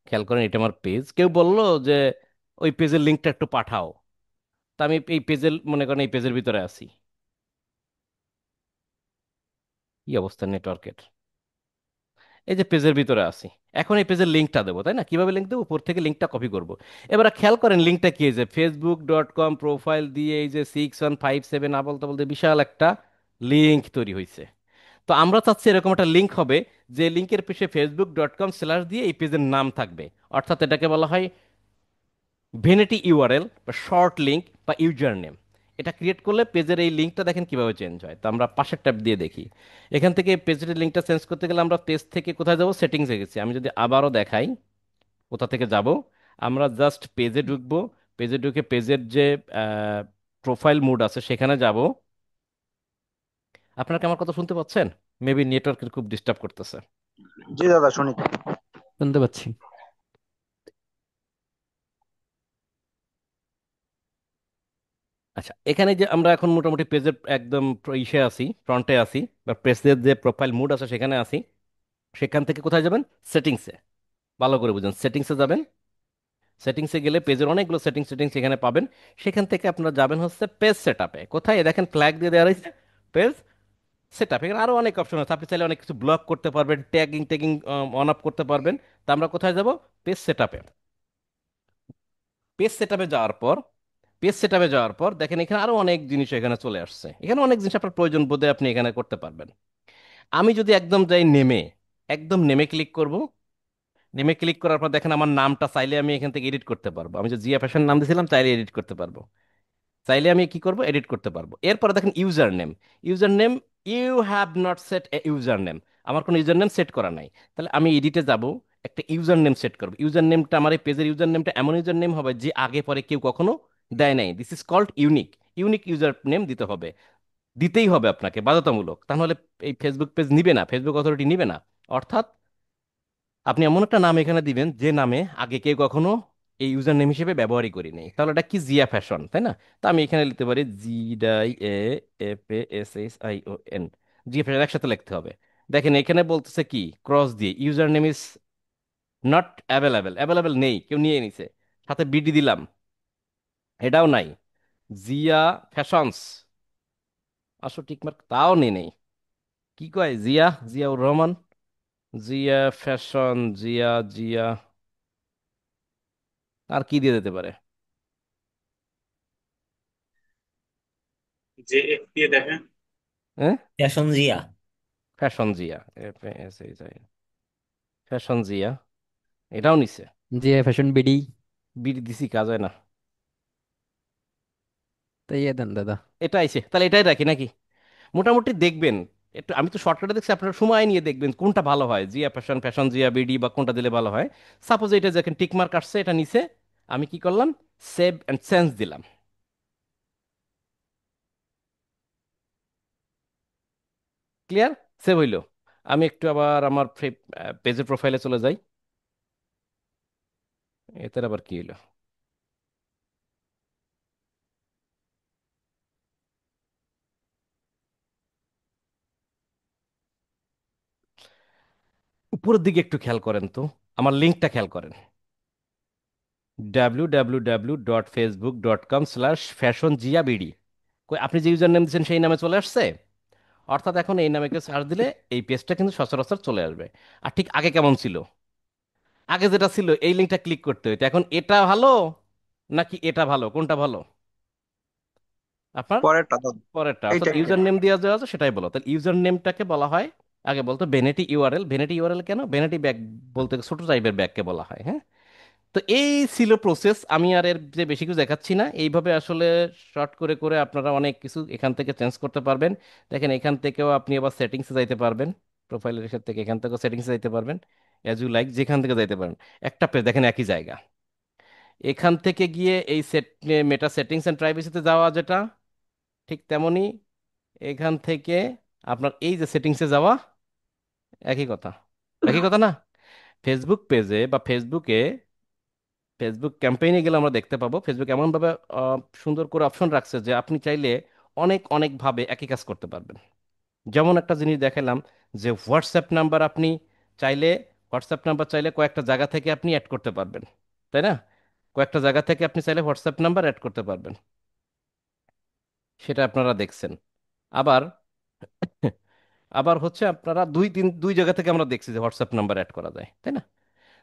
খেয়াল করেন এটা আমার পেজ। কেউ বললো যে ওই পেজের লিঙ্কটা একটু পাঠাও, তা আমি এই পেজের মনে করেন এই পেজের ভিতরে আছি। কি অবস্থা নেটওয়ার্কের! এই যে পেজের ভিতরে আছি, এখন এই পেজের লিঙ্কটা দেবো, তাই না? কিভাবে লিঙ্ক দেবো? উপর থেকে লিঙ্কটা কপি করব। এবার খেয়াল করেন লিঙ্কটা কি, এই যে facebook.com প্রোফাইল দিয়ে এই যে 6157 আবল তাবল দিয়ে বিশাল একটা লিঙ্ক তৈরি হয়েছে। তো আমরা চাচ্ছি এরকম একটা লিঙ্ক হবে, যে লিঙ্কের পিছে facebook.com/ দিয়ে এই পেজের নাম থাকবে। অর্থাৎ এটাকে বলা হয় ভেনিটি ইউআরএল বা শর্ট লিঙ্ক বা ইউজার নেম। এটা ক্রিয়েট করলে পেজের এই লিঙ্কটা দেখেন কিভাবে চেঞ্জ হয়। তো আমরা পাশের ট্যাব দিয়ে দেখি। এখান থেকে পেজের লিঙ্কটা চেঞ্জ করতে গেলে আমরা পেজ থেকে কোথায় যাব? সেটিংসে গেছি। আমি যদি আবারও দেখাই কোথা থেকে যাব, আমরা জাস্ট পেজে ঢুকবো। পেজে ঢুকে পেজের যে প্রোফাইল মুড আছে সেখানে যাব। আপনারা কি আমার কথা শুনতে পাচ্ছেন? মেবি নেটওয়ার্কের খুব ডিস্টার্ব করতেছে। জি দাদা, শুনি তো। শুনতে পাচ্ছি। আচ্ছা, এখানে যে আমরা এখন মোটামুটি পেজের একদম ইসে আছি, ফ্রন্টে আছি, বা পেজের যে প্রোফাইল মুড আছে সেখানে আছি। সেখান থেকে কোথায় যাবেন? সেটিংসে। ভালো করে বুঝুন, সেটিংসে যাবেন। সেটিংসে গেলে পেজের অনেকগুলো সেটিংস সেটিংস এখানে পাবেন। সেখান থেকে আপনারা যাবেন হচ্ছে পেজ সেট আপে। কোথায়? দেখেন ফ্ল্যাগ দিয়ে দেওয়া রয়েছে পেজ সেট আপ। এখানে আরও অনেক অপশন আছে, আপনি চাইলে অনেক কিছু ব্লক করতে পারবেন, ট্যাগিং ট্যাগিং অন অফ করতে পারবেন। তা আমরা কোথায় যাব? পেজ সেট আপে। পেজ সেট আপে যাওয়ার পর পেজ সেট আপে যাওয়ার পর দেখেন এখানে আরো অনেক জিনিস এখানে চলে আসছে। এখানে অনেক জিনিস আপনার প্রয়োজন বোধে আপনি এখানে করতে পারবেন। আমি যদি একদম যাই নেমে, একদম নেমে ক্লিক করব। নেমে ক্লিক করার পর দেখেন আমার নামটা চাইলে আমি এখান থেকে এডিট করতে পারবো। আমি যে জিয়া ফ্যাশন নাম দিয়েছিলাম, চাইলে এডিট করতে পারবো। চাইলে আমি কি করব? এডিট করতে পারবো। এরপরে দেখেন user name. User name, you have not set a user name. আমার কোনো ইউজার নেম সেট করা নাই। তাহলে আমি এডিটে যাব, একটা ইউজার নেম সেট করবো। ইউজার নেমটা আমার এই পেজের ইউজার নেমটা এমন ইউজার নেম হবে যে আগে পরে কেউ কখনো দেয় নাই। This is called unique. Unique user name দিতে হবে, দিতেই হবে আপনাকে বাধ্যতামূলক। তাহলে এই ফেসবুক পেজ নিবে না, ফেসবুক অথরিটি নিবে না। অর্থাৎ আপনি এমন একটা নাম এখানে দিবেন যে নামে আগে কেউ কখনো এই ইউজার নেম হিসেবে ব্যবহারই করিনি। তাহলে এটা কি? জিয়া ফ্যাশন, তাই না? তো আমি এখানে লিখতে পারি GIAFASHION। জিয়া ফ্যাশন একসাথে লিখতে হবে। দেখেন এখানে বলতেছে কি, ক্রস দিয়ে user name is not available. Available নেই, কেউ নিয়ে নিছে। সাথে বিডি দিলাম, এটাও নাই। জিয়া ফ্যাশনস আসো টিকমার্ক, তাও নেই নেই। কি কয়? জিয়াউর রহমান, জিয়া ফ্যাশন, জিয়া জিয়া আর কি দিয়ে দিতে পারে? যে এফ দিয়ে দেখেন। হ্যাঁ, fashion Zia. Fashion Zia, fashion Zia, এটাও নিছে। Zia fashion BD. বিডি দিছি, কাজ হয় না। তাই দেন দাদা। এটা আইছে, তাহলে এটাই রাখি নাকি? মোটামুটি দেখবেন একটু, আমি তো শর্টকাটে দেখছি, আপনারা সময় নিয়ে দেখবেন কোনটা ভালো হয়, Zia fashion, fashion Zia, BD বা কোনটা দিলে ভালো হয়। সাপোজ এটা দেখেন টিকমার্ক আসছে, এটা নিচে। আমি কি করলাম? সেভ অ্যান্ড চেঞ্জ দিলাম। ক্লিয়ার? সেভ হইলো। আমি একটু আবার আমার পেজের প্রোফাইলে চলে যাই। এতে আবার কি হইলো? উপরের দিকে একটু খেয়াল করেন তো, আমার লিঙ্কটা খেয়াল করেন। www.facebook.com/fashionjiaBD। আপনি যে ইউজার নেম দিচ্ছেন সেই নামে চলে আসছে। অর্থাৎ এখন এই নামে কেউ সার্চ দিলে এই পেজটা কিন্তু সচরাচর চলে আসবে। আর ঠিক আগে কেমন ছিল, আগে যেটা ছিল এই লিঙ্কটা ক্লিক করতে হইতো, এখন এটা ভালো নাকি এটা ভালো, কোনটা ভালো আপনার? পরেরটা দাদা। পরেরটা, অর্থাৎ এইটা এইটা ইউজার নেম দেওয়া দেওয়া আছে সেটাই বলো। তাহলে ইউজার নেমটাকে বলা হয়, আগে বলতো ভ্যানিটি ইউআরএল। ভ্যানিটি ইউআরএল কেন? ভ্যানিটি ব্যাগ বলতে ছোট টাইপের ব্যাগকে বলা হয়, হ্যাঁ। তো এই ছিল প্রসেস, আমি আর এর যে বেশি কিছু দেখাচ্ছি না। এইভাবে আসলে শর্ট করে করে আপনারা অনেক কিছু এখান থেকে চেঞ্জ করতে পারবেন। দেখেন এখান থেকেও আপনি আবার সেটিংসে যাইতে পারবেন, প্রোফাইলের থেকে এখান থেকেও সেটিংসে যাইতে পারবেন, অ্যাজ ইউ লাইক যেখান থেকে যাইতে পারেন। একটা পেজ দেখেন একই জায়গা, এখান থেকে গিয়ে এই মেটা সেটিংস অ্যান্ড প্রাইভেসিতে যাওয়া যেটা ঠিক তেমনই, এখান থেকে আপনার এই যে সেটিংসে যাওয়া, একই কথা। একই কথা না? ফেসবুক পেজে বা ফেসবুকে, ফেসবুক ক্যাম্পেইনে গেলে আমরা দেখতে পাবো ফেসবুক এমনভাবে সুন্দর করে অপশন রাখছে যে আপনি চাইলে অনেক অনেকভাবে একই কাজ করতে পারবেন। যেমন একটা জিনিস দেখালাম, যে হোয়াটসঅ্যাপ নাম্বার আপনি চাইলে, হোয়াটসঅ্যাপ নাম্বার চাইলে কয়েকটা জায়গা থেকে আপনি অ্যাড করতে পারবেন, তাই না? কয়েকটা জায়গা থেকে আপনি চাইলে হোয়াটসঅ্যাপ নাম্বার অ্যাড করতে পারবেন, সেটা আপনারা দেখছেন। আবার আবার হচ্ছে আপনারা দুই জায়গা থেকে আমরা দেখছি যে হোয়াটসঅ্যাপ নাম্বার অ্যাড করা যায়, তাই না?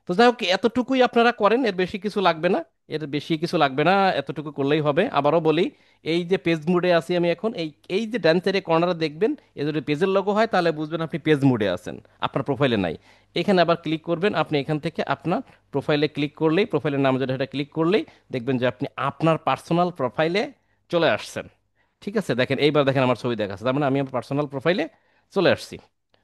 তো যাই হোক, এতটুকুই আপনারা করেন, এর বেশি কিছু লাগবে না। এর বেশি কিছু লাগবে না, এতটুকু করলেই হবে। আবারও বলি, এই যে পেজ মুডে আছি আমি এখন, এই এই যে ডান সাইডে কর্নারে দেখবেন, এ যদি পেজের লোগো হয় তাহলে বুঝবেন আপনি পেজ মুডে আছেন, আপনার প্রোফাইলে নাই। এখানে আবার ক্লিক করবেন, আপনি এখান থেকে আপনার প্রোফাইলে ক্লিক করলেই, প্রোফাইলের নাম যেটা সেটা ক্লিক করলেই দেখবেন যে আপনি আপনার পার্সোনাল প্রোফাইলে চলে আসছেন। ঠিক আছে, দেখেন এইবার দেখেন আমার ছবি দেখাচ্ছে, তার মানে আমি আমার পার্সোনাল প্রোফাইলে চলে আসছি।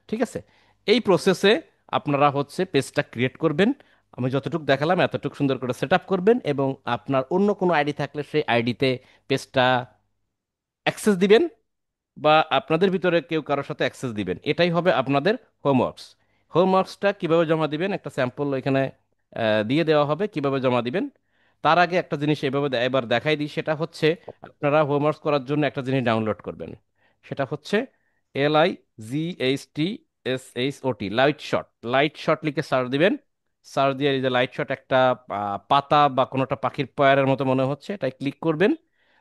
ঠিক আছে, এই প্রসেসে আপনারা হচ্ছে পেজটা ক্রিয়েট করবেন। আমি যতটুকু দেখালাম এতটুকু সুন্দর করে সেট আপ করবেন, এবং আপনার অন্য কোনো আইডি থাকলে সেই আইডিতে পেজটা অ্যাক্সেস দিবেন, বা আপনাদের ভিতরে কেউ কারোর সাথে অ্যাক্সেস দিবেন। এটাই হবে আপনাদের হোমওয়ার্কস। হোমওয়ার্কসটা কিভাবে জমা দিবেন একটা স্যাম্পল এখানে দিয়ে দেওয়া হবে, কিভাবে জমা দিবেন। তার আগে একটা জিনিস এভাবে এবার দেখাই দিই, সেটা হচ্ছে আপনারা হোমওয়ার্কস করার জন্য একটা জিনিস ডাউনলোড করবেন। সেটা হচ্ছে LIGHTSHOT, light shot. Light shot লিখে সার্চ দিবেন। সার্চ দিয়ে এই যে লাইট শট একটা পাতা বা কোনোটা পাখির পয়ারের মতো মনে হচ্ছে, এটাই ক্লিক করবেন।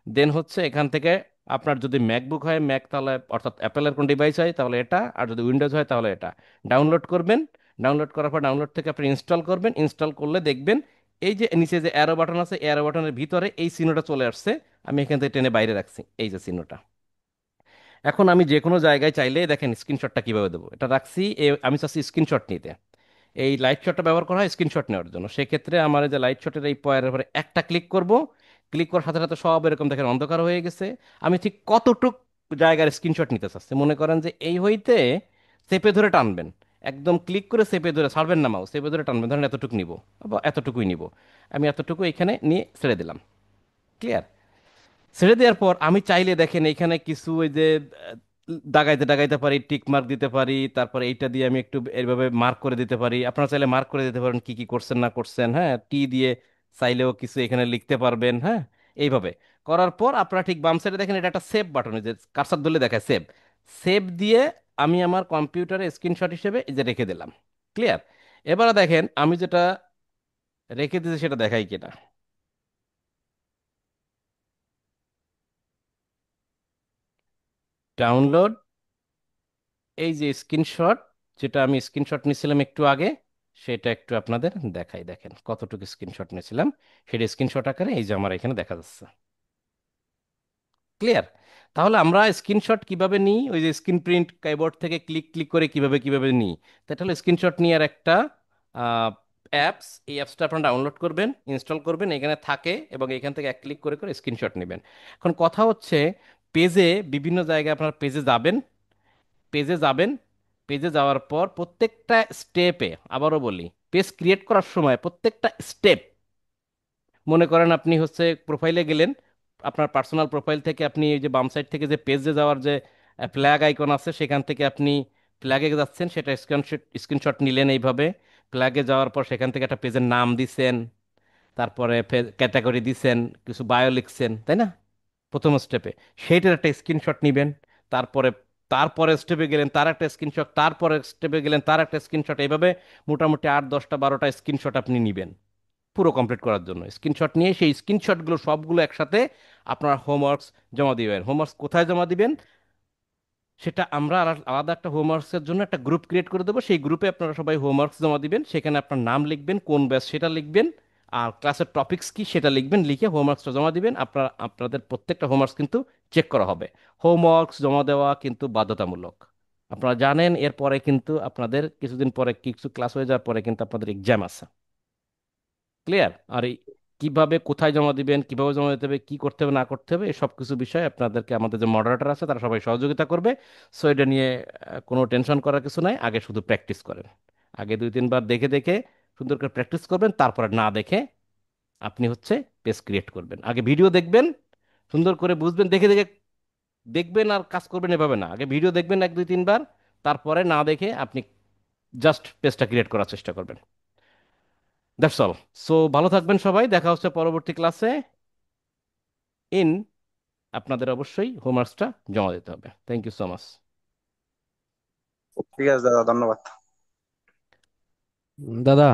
দেন হচ্ছে এখান থেকে আপনার যদি ম্যাকবুক হয় ম্যাক, তাহলে অর্থাৎ অ্যাপেলের কোন ডিভাইস হয় তাহলে এটা, আর যদি উইন্ডোজ হয় তাহলে এটা ডাউনলোড করবেন। ডাউনলোড করার পর ডাউনলোড থেকে আপনি ইনস্টল করবেন। ইনস্টল করলে দেখবেন এই যে নিচে যে অ্যারো বাটন আছে, অ্যারো বাটনের ভিতরে এই চিহ্নটা চলে আসছে। আমি এখান থেকে টেনে বাইরে রাখছি এই যে চিহ্নটা। এখন আমি যে কোনো জায়গায় চাইলে দেখেন স্ক্রিনশটটা কিভাবে দেবো, এটা রাখছি আমি চাচ্ছি স্ক্রিনশট নিতে। এই লাইট শটটা ব্যবহার করা হয় স্ক্রিনশট নেওয়ার জন্য। সেক্ষেত্রে আমার এই যে লাইট শটের এই পয়ের উপরে একটা ক্লিক করব। ক্লিক করার সাথে সাথে সব এরকম দেখেন অন্ধকার হয়ে গেছে। আমি ঠিক কতটুক জায়গার স্ক্রিনশট নিতে চাচ্ছি, মনে করেন যে এই হইতে চেপে ধরে টানবেন, একদম ক্লিক করে চেপে ধরে ছাড়বেন না, মাউস চেপে ধরে টানবেন, ধরেন এতটুকু নিব বা এতটুকুই নিব। আমি এতটুকু এখানে নিয়ে ছেড়ে দিলাম। ক্লিয়ার? ছেড়ে দেওয়ার পর আমি চাইলে দেখেন এখানে কিছু ওই যে দাগাইতে দাগাইতে পারি, টিক মার্ক দিতে পারি, তারপরে এইটা দিয়ে আমি একটু এইভাবে মার্ক করে দিতে পারি। আপনারা চাইলে মার্ক করে দিতে পারেন কি কি করছেন না করছেন, হ্যাঁ। টি দিয়ে চাইলেও কিছু এখানে লিখতে পারবেন, হ্যাঁ। এইভাবে করার পর আপনারা ঠিক বাম সাইডে দেখেন এটা একটা সেভ বাটন, যে কার্সর ধরলে দেখায় সেভ। সেভ দিয়ে আমি আমার কম্পিউটারে স্ক্রিনশট হিসেবে এই যে রেখে দিলাম। ক্লিয়ার? এবারে দেখেন আমি যেটা রেখে দিয়েছি সেটা দেখাই কিনা। ডাউনলোড, এই যে স্ক্রিনশট, যেটা আমি স্ক্রিনশট নিয়েছিলাম একটু আগে, সেটা একটু আপনাদের দেখাই। দেখেন কতটুকু স্ক্রিনশট নিয়েছিলাম, সেটা স্ক্রিনশট আকারে এই যে আমার এখানে দেখা যাচ্ছে। ক্লিয়ার? তাহলে আমরা স্ক্রিনশট কিভাবে নিই, ওই যে স্ক্রিন প্রিন্ট কিবোর্ড থেকে ক্লিক ক্লিক করে কিভাবে কিভাবে নিই, সেটা হলো স্ক্রিনশট নেওয়ার একটা অ্যাপস। এই অ্যাপসটা আপনারা ডাউনলোড করবেন, ইনস্টল করবেন, এখানে থাকে, এবং এখান থেকে এক ক্লিক করে করে স্ক্রিনশট নেবেন। এখন কথা হচ্ছে, পেজে বিভিন্ন জায়গায় আপনার পেজে যাবেন, পেজে যাবেন, পেজে যাওয়ার পর প্রত্যেকটা স্টেপে, আবারও বলি, পেজ ক্রিয়েট করার সময় প্রত্যেকটা স্টেপ, মনে করেন আপনি হচ্ছে প্রোফাইলে গেলেন, আপনার পার্সোনাল প্রোফাইল থেকে আপনি এই যে বাম সাইড থেকে যে পেজে যাওয়ার যে ফ্ল্যাগ আইকন আছে সেখান থেকে আপনি ফ্ল্যাগে যাচ্ছেন, সেটা স্ক্রিনশট স্ক্রিনশট নিলেন এইভাবে। ফ্ল্যাগে যাওয়ার পর সেখান থেকে একটা পেজের নাম দিছেন, তারপরে ক্যাটাগরি দিছেন, কিছু বায়ো লিখছেন, তাই না? প্রথম স্টেপে সেইটার একটা স্ক্রিনশট নিবেন। তারপরে তারপরে স্টেপে গেলেন তার একটা স্ক্রিনশট, তারপরে স্টেপে গেলেন তার একটা স্ক্রিনশট, এইভাবে মোটামুটি 8 10টা 12টা স্ক্রিনশট আপনি নিবেন। পুরো কমপ্লিট করার জন্য। স্ক্রিনশট নিয়ে সেই স্ক্রিনশটগুলো সবগুলো একসাথে আপনার হোমওয়ার্কস জমা দিবেন। হোমওয়ার্কস কোথায় জমা দিবেন সেটা আমরা আলাদা একটা হোমওয়ার্কসের জন্য একটা গ্রুপ ক্রিয়েট করে দেবো। সেই গ্রুপে আপনারা সবাই হোমওয়ার্কস জমা দিবেন, সেখানে আপনার নাম লিখবেন, কোন ব্যাচ সেটা লিখবেন, আর ক্লাসের টপিকস কি সেটা লিখবেন, লিখে হোমওয়ার্কসটা জমা দিবেন। আপনাদের প্রত্যেকটা হোমওয়ার্কস কিন্তু চেক করা হবে। হোমওয়ার্কস জমা দেওয়া কিন্তু বাধ্যতামূলক। আপনারা জানেন এরপরে কিন্তু আপনাদের কিছুদিন পরে কিছু ক্লাস হয়ে যাওয়ার পরে কিন্তু আপনাদের এক্সাম আছে। ক্লিয়ার? আর এই কিভাবে কোথায় জমা দিবেন, কিভাবে জমা দিতে হবে, কি করতে হবে না করতে হবে, এই সব কিছু বিষয় আপনাদেরকে আমাদের যে মডারেটর আছে তারা সবাই সহযোগিতা করবে। সো এটা নিয়ে কোনো টেনশন করার কিছু নাই। আগে শুধু প্র্যাকটিস করেন। আগে 2-3 বার দেখে দেখে সুন্দর করে প্র্যাকটিস করবেন, তারপরে না দেখে আপনি হচ্ছে পেজ ক্রিয়েট করবেন। আগে ভিডিও দেখবেন, সুন্দর করে বুঝবেন, দেখে দেখে দেখবেন আর কাজ করবেন এভাবে না। আগে ভিডিও দেখবেন 1-2-3 বার, তারপরে না দেখে আপনি জাস্ট পেজটা ক্রিয়েট করার চেষ্টা করবেন। That's all. সো ভালো থাকবেন সবাই, দেখা হচ্ছে পরবর্তী ক্লাসে। ইন আপনাদের অবশ্যই হোমওয়ার্কসটা জমা দিতে হবে। Thank you so much. ঠিক আছে দাদা, ধন্যবাদ। দাদা